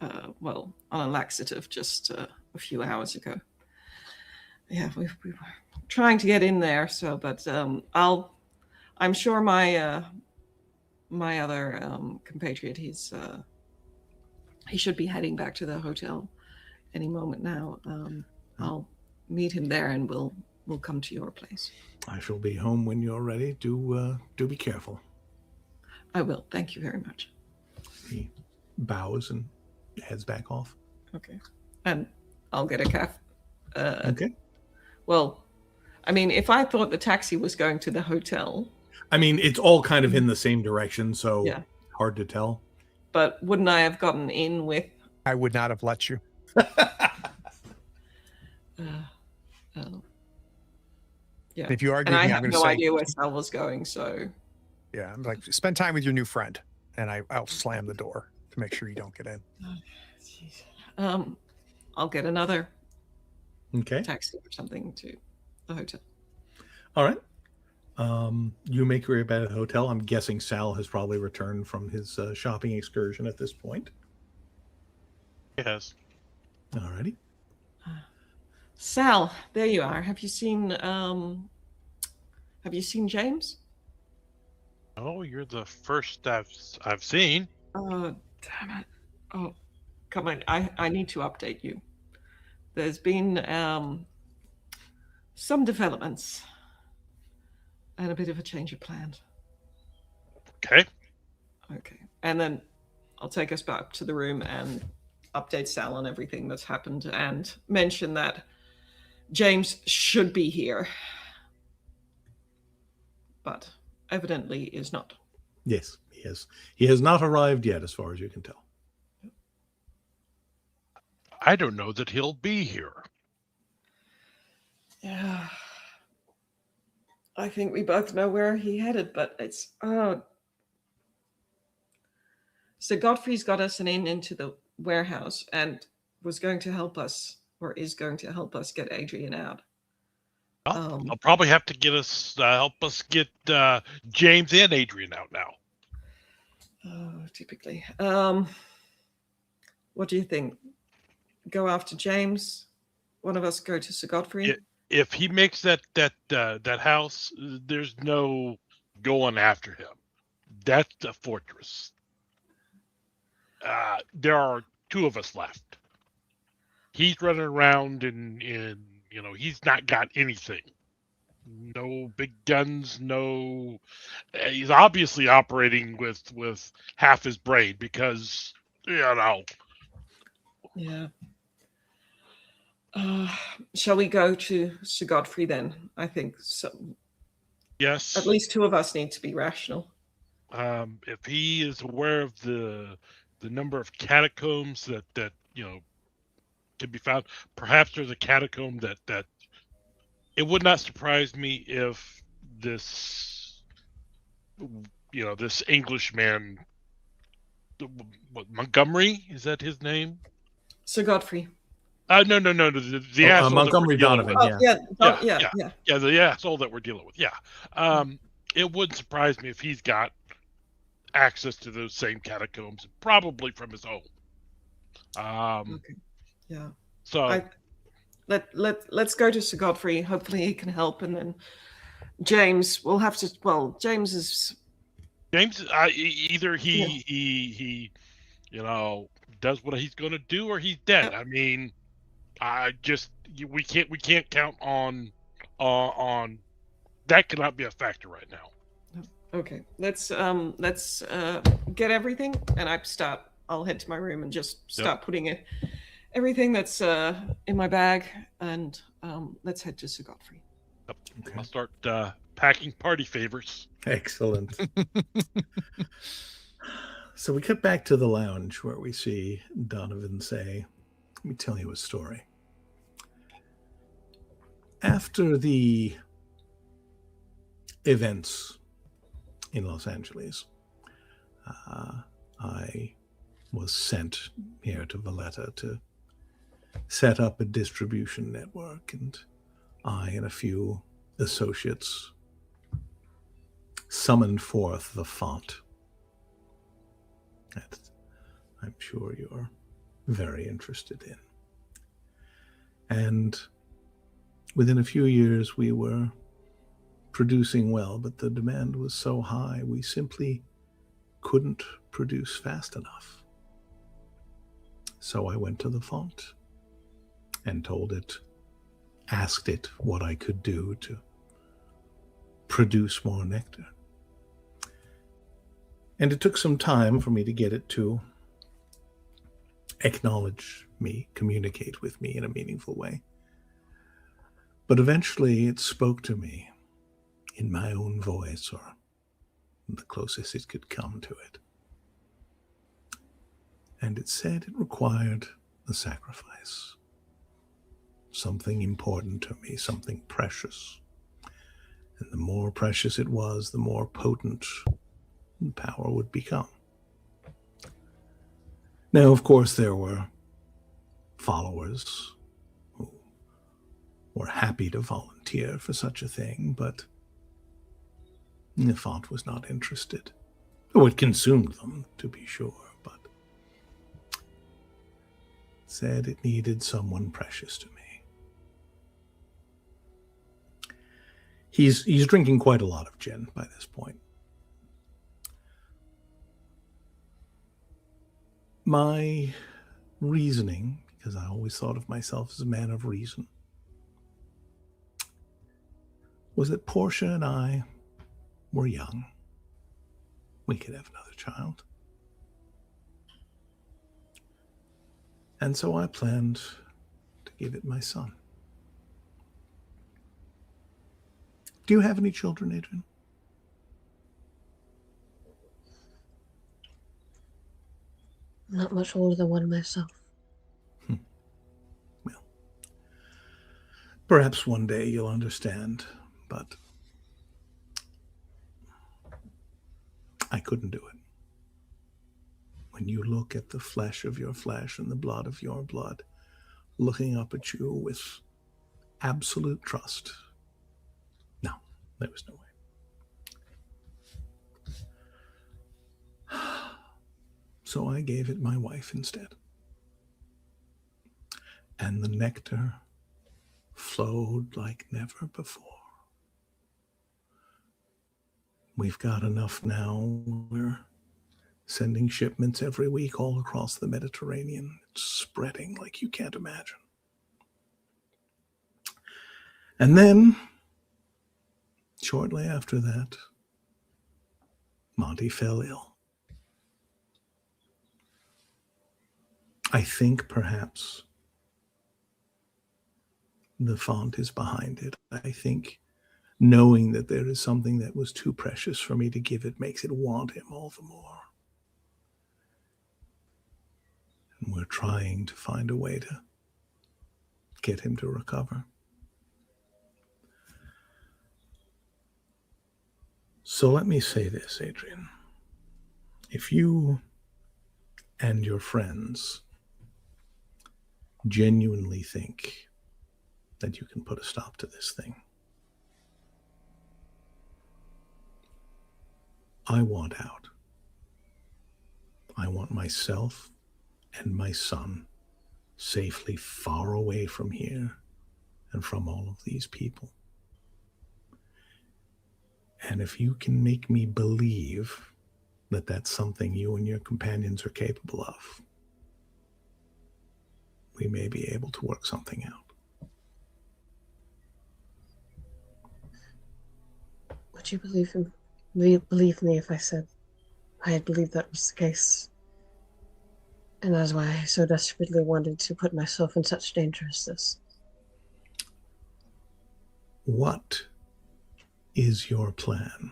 on a laxative just a few hours ago. Yeah, we were trying to get in there. So, but I'm sure my my other compatriot, he should be heading back to the hotel any moment now. I'll meet him there, and we'll come to your place. I shall be home when you're ready. Do be careful. I will. Thank you very much. He bows and heads back off. Okay. And I'll get a caf. Okay. Well, I mean, if I thought the taxi was going to the hotel. I mean, it's all kind of in the same direction, so hard to tell. But wouldn't I have gotten in with? I would not have let you. Yeah. If you argue, and I I'm have going to no say, idea where Sal was going, so. Yeah, I'm like, spend time with your new friend, and I'll slam the door to make sure you don't get in. I'll get another taxi or something to the hotel. All right. You make your way back to the hotel. I'm guessing Sal has probably returned from his shopping excursion at this point. Yes. All righty. Sal, there you are. Have you seen James? Oh, you're the first I've seen. Oh, damn it. Oh, come on. I need to update you. There's been some developments and a bit of a change of plans. Okay. Okay. And then I'll take us back to the room and update Sal on everything that's happened and mention that James should be here, but evidently is not. Yes, he He has not arrived yet, as far as you can tell. I don't know that he'll be here. Yeah. I think we both know where he headed, but it's so Godfrey's got us an in into the warehouse and was going to help us, or is going to help us get Adrian out. Well, I'll probably have to get us help us get James and Adrian out now. Typically. What do you think? Go after James? One of us go to Sir Godfrey? If he makes that house, there's no going after him. That's the fortress. There are two of us left. He's running around and he's not got anything. No big guns, no. He's obviously operating with half his brain because Yeah. Shall we go to Sir Godfrey then? I think so. Yes. At least two of us need to be rational. If he is aware of the number of catacombs that can be found, perhaps there's a catacomb that it would not surprise me if this this Englishman, what, Montgomery, is that his name? Sir Godfrey. No. The asshole Montgomery that we're dealing Donovan. with. Yeah. The asshole that we're dealing with. Yeah. It wouldn't surprise me if he's got access to those same catacombs, probably from his home. Okay. Yeah. So let's go to Sir Godfrey. Hopefully he can help, and then James will have to. Well, James is. James, either he does what he's going to do, or he's dead. I mean, we can't count on that. Cannot be a factor right now. Okay, let's get everything, and I'll head to my room and just start putting everything that's in my bag, and let's head to Sir Godfrey. Yep. Okay. I'll start packing party favors. Excellent. So we cut back to the lounge where we see Donovan say, "Let me tell you a story. After the events in Los Angeles, I was sent here to Valletta to set up a distribution network, and I and a few associates summoned forth the font that I'm sure you're very interested in. And within a few years, we were producing well, but the demand was so high, we simply couldn't produce fast enough. So I went to the font and asked it what I could do to produce more nectar. And it took some time for me to get it to acknowledge me, communicate with me in a meaningful way. But eventually it spoke to me in my own voice, or the closest it could come to it. And it said it required a sacrifice, something important to me, something precious. And the more precious it was, the more potent the power would become. Now, of course, there were followers who were happy to volunteer for such a thing, but the font was not interested. Oh, it consumed them, to be sure, but said it needed someone precious to me. He's drinking quite a lot of gin by this point. My reasoning, because I always thought of myself as a man of reason, was that Portia and I were young. We could have another child. And so I planned to give it my son. Do you have any children, Adrian? Not much older than one myself. Well, perhaps one day you'll understand, but I couldn't do it. When you look at the flesh of your flesh and the blood of your blood, looking up at you with absolute trust. No, there was no way. So I gave it my wife instead. And the nectar flowed like never before. We've got enough now. We're sending shipments every week all across the Mediterranean. It's spreading like you can't imagine. And then, shortly after that, Monty fell ill. I think perhaps the font is behind it. I think knowing that there is something that was too precious for me to give it makes it want him all the more. And we're trying to find a way to get him to recover. So let me say this, Adrian. If you and your friends genuinely think that you can put a stop to this thing, I want out. I want myself and my son safely far away from here and from all of these people. And if you can make me believe that that's something you and your companions are capable of, we may be able to work something out. Would you believe me if I said I had believed that was the case? And that's why I so desperately wanted to put myself in such danger as this. What is your plan?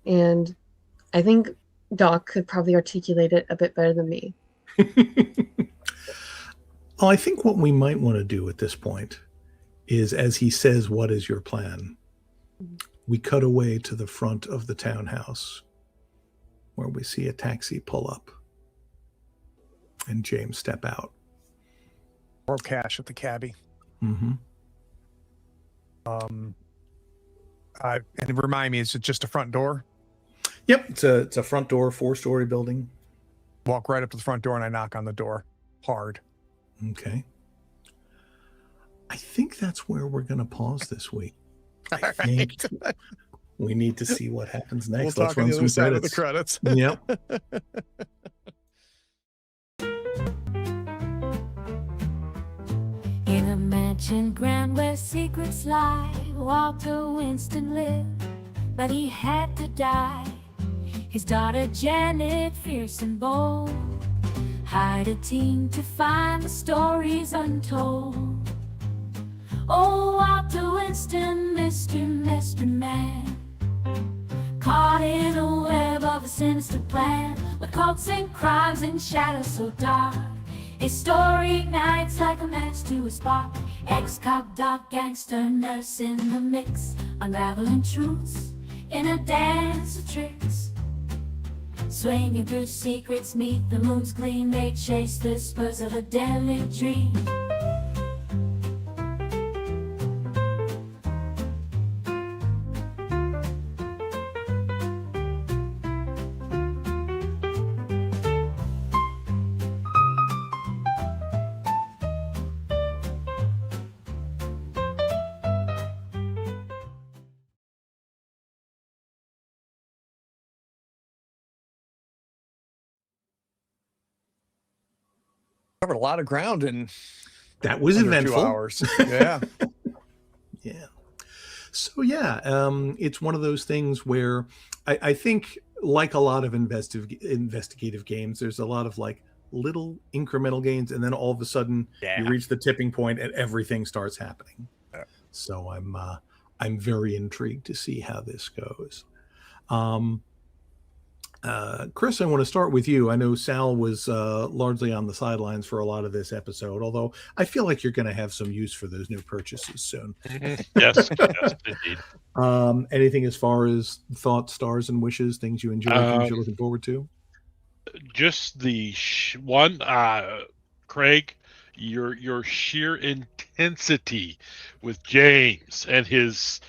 And I think Doc could probably articulate it a bit better than me. Well, I think what we might want to do at this point is, as he says, what is your plan? We cut away to the front of the townhouse where we see a taxi pull up and James step out. Or cash at the cabbie. Mm-hmm. And remind me, is it just a front door? Yep, it's a front door, 4-story building. Walk right up to the front door and I knock on the door hard. Okay. I think that's where we're going to pause this week. I think we need to see what happens next. We'll Let's talk on run the some other side of the credits. credits. Yep. In a mansion grand where secrets lie, Walter Winston lived, but he had to die. His daughter Janet, fierce and bold, hired a team to find the stories untold. Oh, Walter Winston, Mr. Mystery Man, caught in a web of a sinister plan, with cults and crimes and shadows so dark. His story ignites like a match to a spark. Ex-cop, doc, gangster, nurse in the mix, unraveling truths in a dance of tricks. Swinging through secrets, meet the moon's gleam. They chase the spurs of a deadly dream. Covered a lot of ground in That was under eventful. 2 hours. Yeah. Yeah. So yeah, it's one of those things where I think, like a lot of investigative games, there's a lot of like little incremental gains, and then all of a sudden you reach the tipping point and everything starts happening. Yeah. So I'm very intrigued to see how this goes. Chris, I want to start with you. I know Sal was largely on the sidelines for a lot of this episode, although I feel like you're going to have some use for those new purchases soon. Yes, indeed. Anything as far as thoughts, stars, and wishes, things you enjoy, things you're looking forward to? Just the one, Craig, your sheer intensity with James and his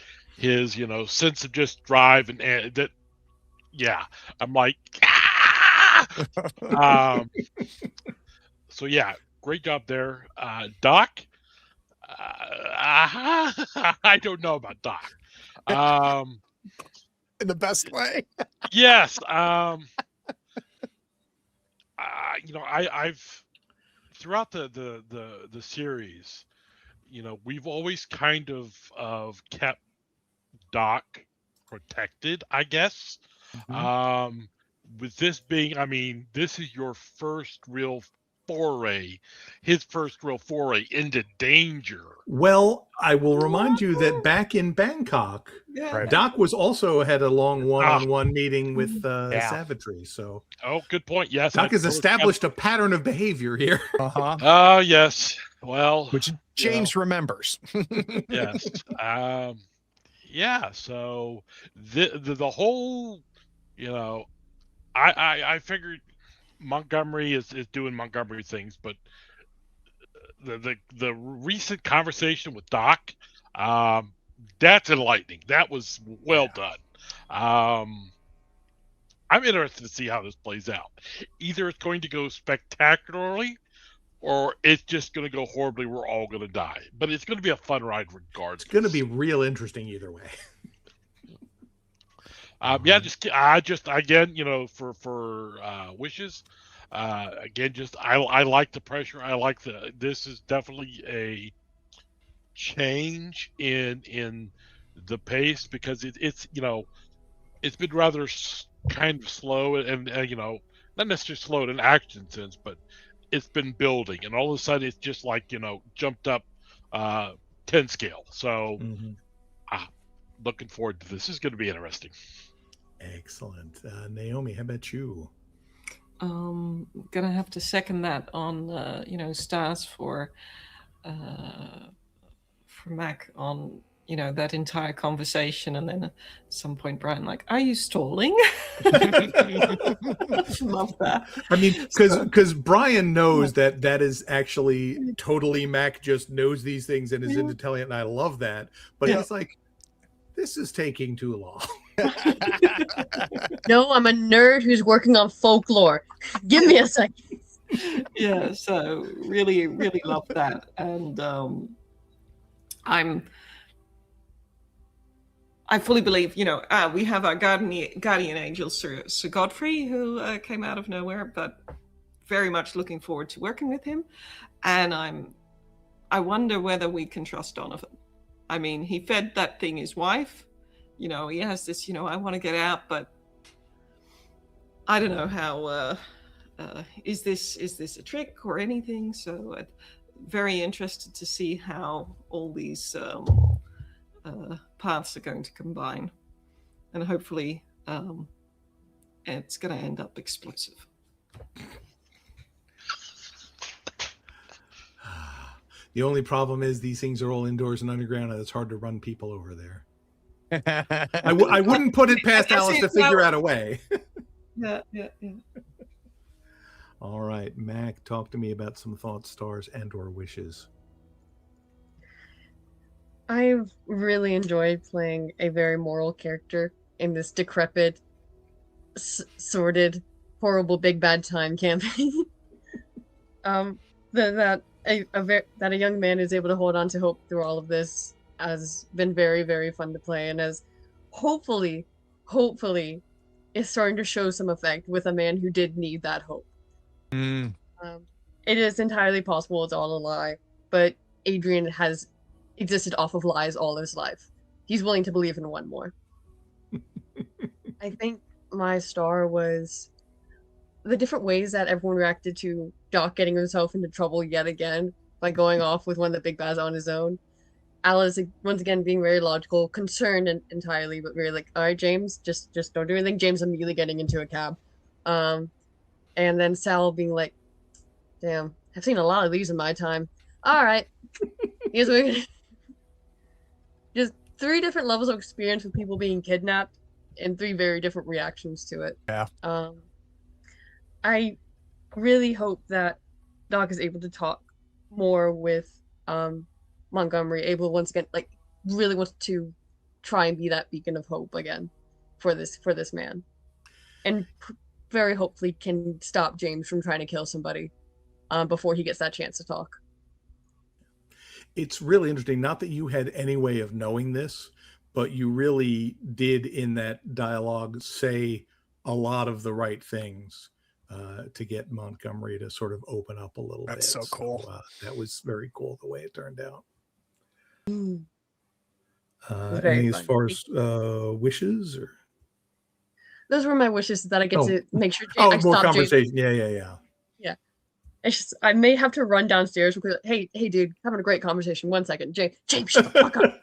sense of just drive and that. Yeah, I'm like, so yeah, great job there, Doc. I don't know about Doc. In the best way. Yes. I've throughout the series, we've always kind of kept Doc protected, I guess. With this being, this is your first real foray, his first real foray into danger. Well, I will remind you that back in Bangkok, Yeah. Doc was also had a long one-on-one meeting with Savagery. So, good point. Yes, Doc has established a pattern of behavior here. Uh-huh. Yes. Well, Which James remembers. Yes. Yeah. So the whole, I figured Montgomery is doing Montgomery things, but the recent conversation with Doc, that's enlightening. That was well done. I'm interested to see how this plays out. Either it's going to go spectacularly, or it's just going to go horribly. We're all going to die. But it's going to be a fun ride regardless. It's going to be real interesting either way. Just again, for wishes. Again, I like the pressure. I like this is definitely a change in the pace, because it's been rather kind of slow and not necessarily slow in an action sense, but it's been building, and all of a sudden it's just like jumped up 10 scale. So looking forward to this. This is going to be interesting. Excellent. Naomi, how about you? Gonna have to second that on stars for Mac on that entire conversation, and then at some point Brian like, are you stalling? Love that. I mean, because Brian knows that is actually totally Mac just knows these things and is into telling it, and I love that. But he's like, this is taking too long. No, I'm a nerd who's working on folklore. Give me a second. Yeah, so really, really love that. And I fully believe, we have our guardian angel, Sir Godfrey, who came out of nowhere, but very much looking forward to working with him. And I wonder whether we can trust Donovan. I mean, he fed that thing his wife. He has this, I want to get out, but I don't know how, is this a trick or anything? So very interested to see how all these paths are going to combine. And hopefully it's going to end up explosive. The only problem is these things are all indoors and underground, and it's hard to run people over there. I wouldn't put it past Alice to figure out a way. Yeah. All right, Mac, talk to me about some thoughts, stars, and/or wishes. I've really enjoyed playing a very moral character in this decrepit, sordid, horrible big bad time campaign. That a young man is able to hold on to hope through all of this has been very, very fun to play, and has hopefully is starting to show some effect with a man who did need that hope. It is entirely possible it's all a lie, but Adrian has existed off of lies all his life. He's willing to believe in one more. I think my star was the different ways that everyone reacted to Doc getting himself into trouble yet again by going off with one of the big bads on his own. Alice, like, once again, being very logical, concerned entirely, but very like, all right, James, just don't do anything. James immediately getting into a cab. And then Sal being like, damn, I've seen a lot of these in my time. All right. Here's what we're gonna... Just 3 different levels of experience with people being kidnapped and 3 very different reactions to it. Yeah. I really hope that Doc is able to talk more with Montgomery, able once again, like, really wants to try and be that beacon of hope again for this man, and very hopefully can stop James from trying to kill somebody before he gets that chance to talk. It's really interesting. Not that you had any way of knowing this, but you really did in that dialogue say a lot of the right things to get Montgomery to sort of open up a little bit. That's so cool. That was very cool the way it turned out. Very Any as fun. far as wishes or Those were my wishes, that I get to make sure I more stop conversation. James. Yeah. It's just, I may have to run downstairs because, hey, dude, having a great conversation. 1 second, James, shut the fuck up.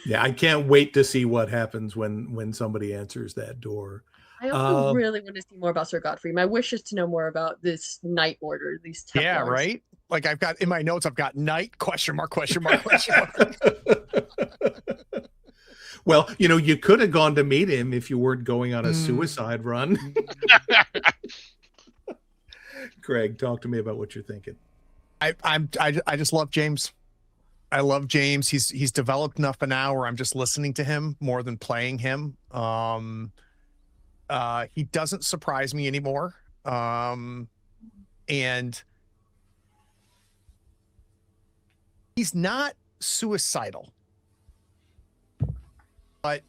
Yeah, I can't wait to see what happens when somebody answers that door. I also really want to see more about Sir Godfrey. My wish is to know more about this Night Order, these Templars. Yeah, right? Like, I've got in my notes, I've got night, question mark. Well, you could have gone to meet him if you weren't going on a suicide run. Craig, talk to me about what you're thinking. I just love James. I love James. He's developed enough now where I'm just listening to him more than playing him. He doesn't surprise me anymore. And he's not suicidal, but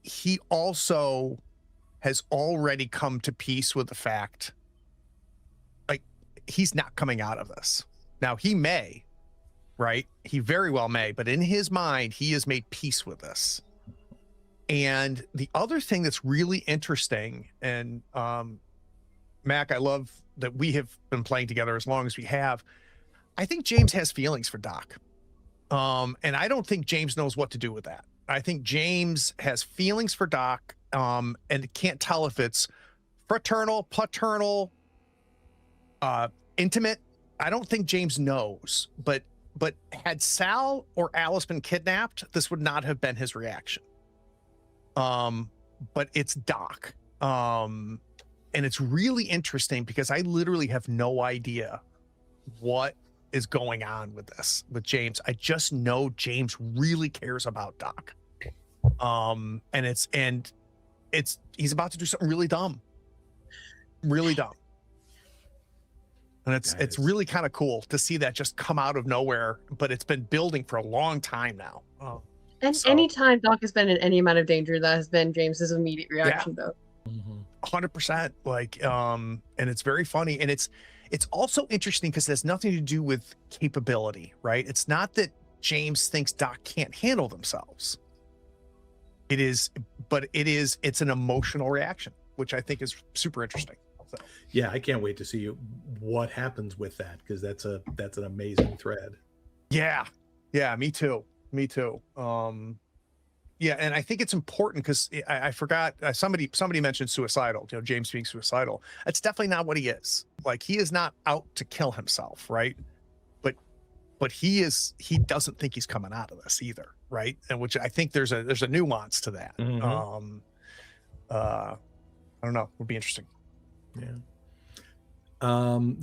he also has already come to peace with the fact, like, he's not coming out of this. Now, he may, right? He very well may, but in his mind, he has made peace with this. And the other thing that's really interesting, and Mac, I love that we have been playing together as long as we have. I think James has feelings for Doc. And I don't think James knows what to do with that. I think James has feelings for Doc, and can't tell if it's fraternal, paternal, intimate. I don't think James knows, but had Sal or Alice been kidnapped, this would not have been his reaction. But it's Doc. And it's really interesting because I literally have no idea what is going on with this, with James. I just know James really cares about Doc. And he's about to do something really dumb. Really dumb. And it's really kind of cool to see that just come out of nowhere, but it's been building for a long time now. And anytime Doc has been in any amount of danger, that has been James's immediate reaction, though. 100%. Like, and it's very funny. And it's also interesting because it has nothing to do with capability, right? It's not that James thinks Doc can't handle themselves. It's an emotional reaction, which I think is super interesting. So. Yeah, I can't wait to see what happens with that, because that's an amazing thread. Yeah, me too. Yeah, and I think it's important because I forgot, somebody mentioned suicidal, James being suicidal. That's definitely not what he is. Like, he is not out to kill himself, right? But he doesn't think he's coming out of this either, right? And which I think there's a nuance to that. I don't know, would be interesting. Yeah.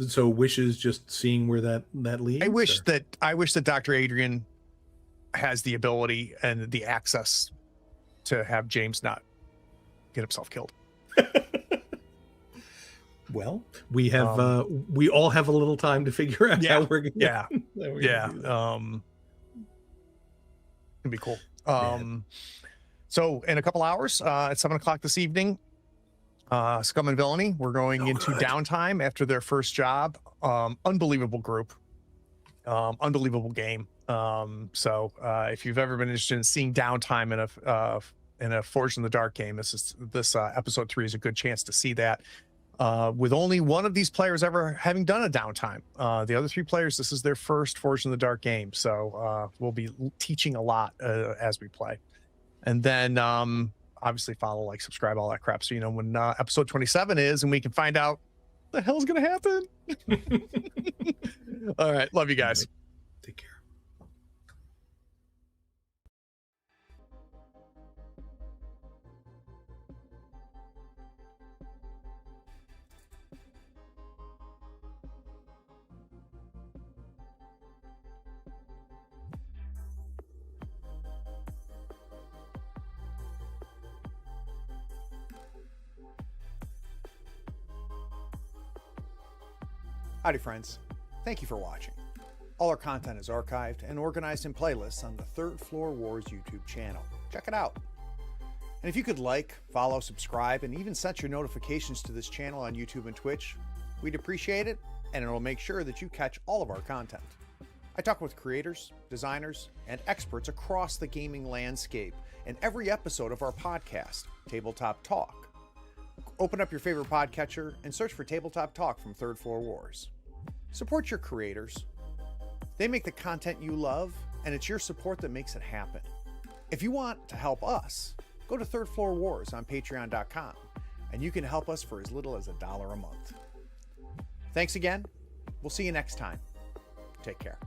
So wishes, just seeing where that leads. I wish that Dr. Adrian has the ability and the access to have James not get himself killed. Well, we have we all have a little time to figure out how we're gonna it'd be cool. So in a couple hours, at 7:00 this evening, Scum and Villainy, we're going into downtime after their first job. Unbelievable group, unbelievable game. So if you've ever been interested in seeing downtime in a Forged in the Dark game, this episode 3 is a good chance to see that. with only one of these players ever having done a downtime. The other 3 players, this is their first Forged in the Dark game. So we'll be teaching a lot as we play. And then obviously follow, like, subscribe, all that crap. So you know when episode 27 is, and we can find out what the hell's going to happen. All right. Love you guys. Take care. Howdy friends, thank you for watching. All our content is archived and organized in playlists on the Third Floor Wars YouTube channel. Check it out. And if you could like, follow, subscribe, and even set your notifications to this channel on YouTube and Twitch, we'd appreciate it, and it'll make sure that you catch all of our content. I talk with creators, designers, and experts across the gaming landscape in every episode of our podcast, Tabletop Talk. Open up your favorite podcatcher and search for Tabletop Talk from Third Floor Wars. Support your creators. They make the content you love, and it's your support that makes it happen. If you want to help us, go to Third Floor Wars on patreon.com, and you can help us for as little as $1 a month. Thanks again. We'll see you next time. Take care.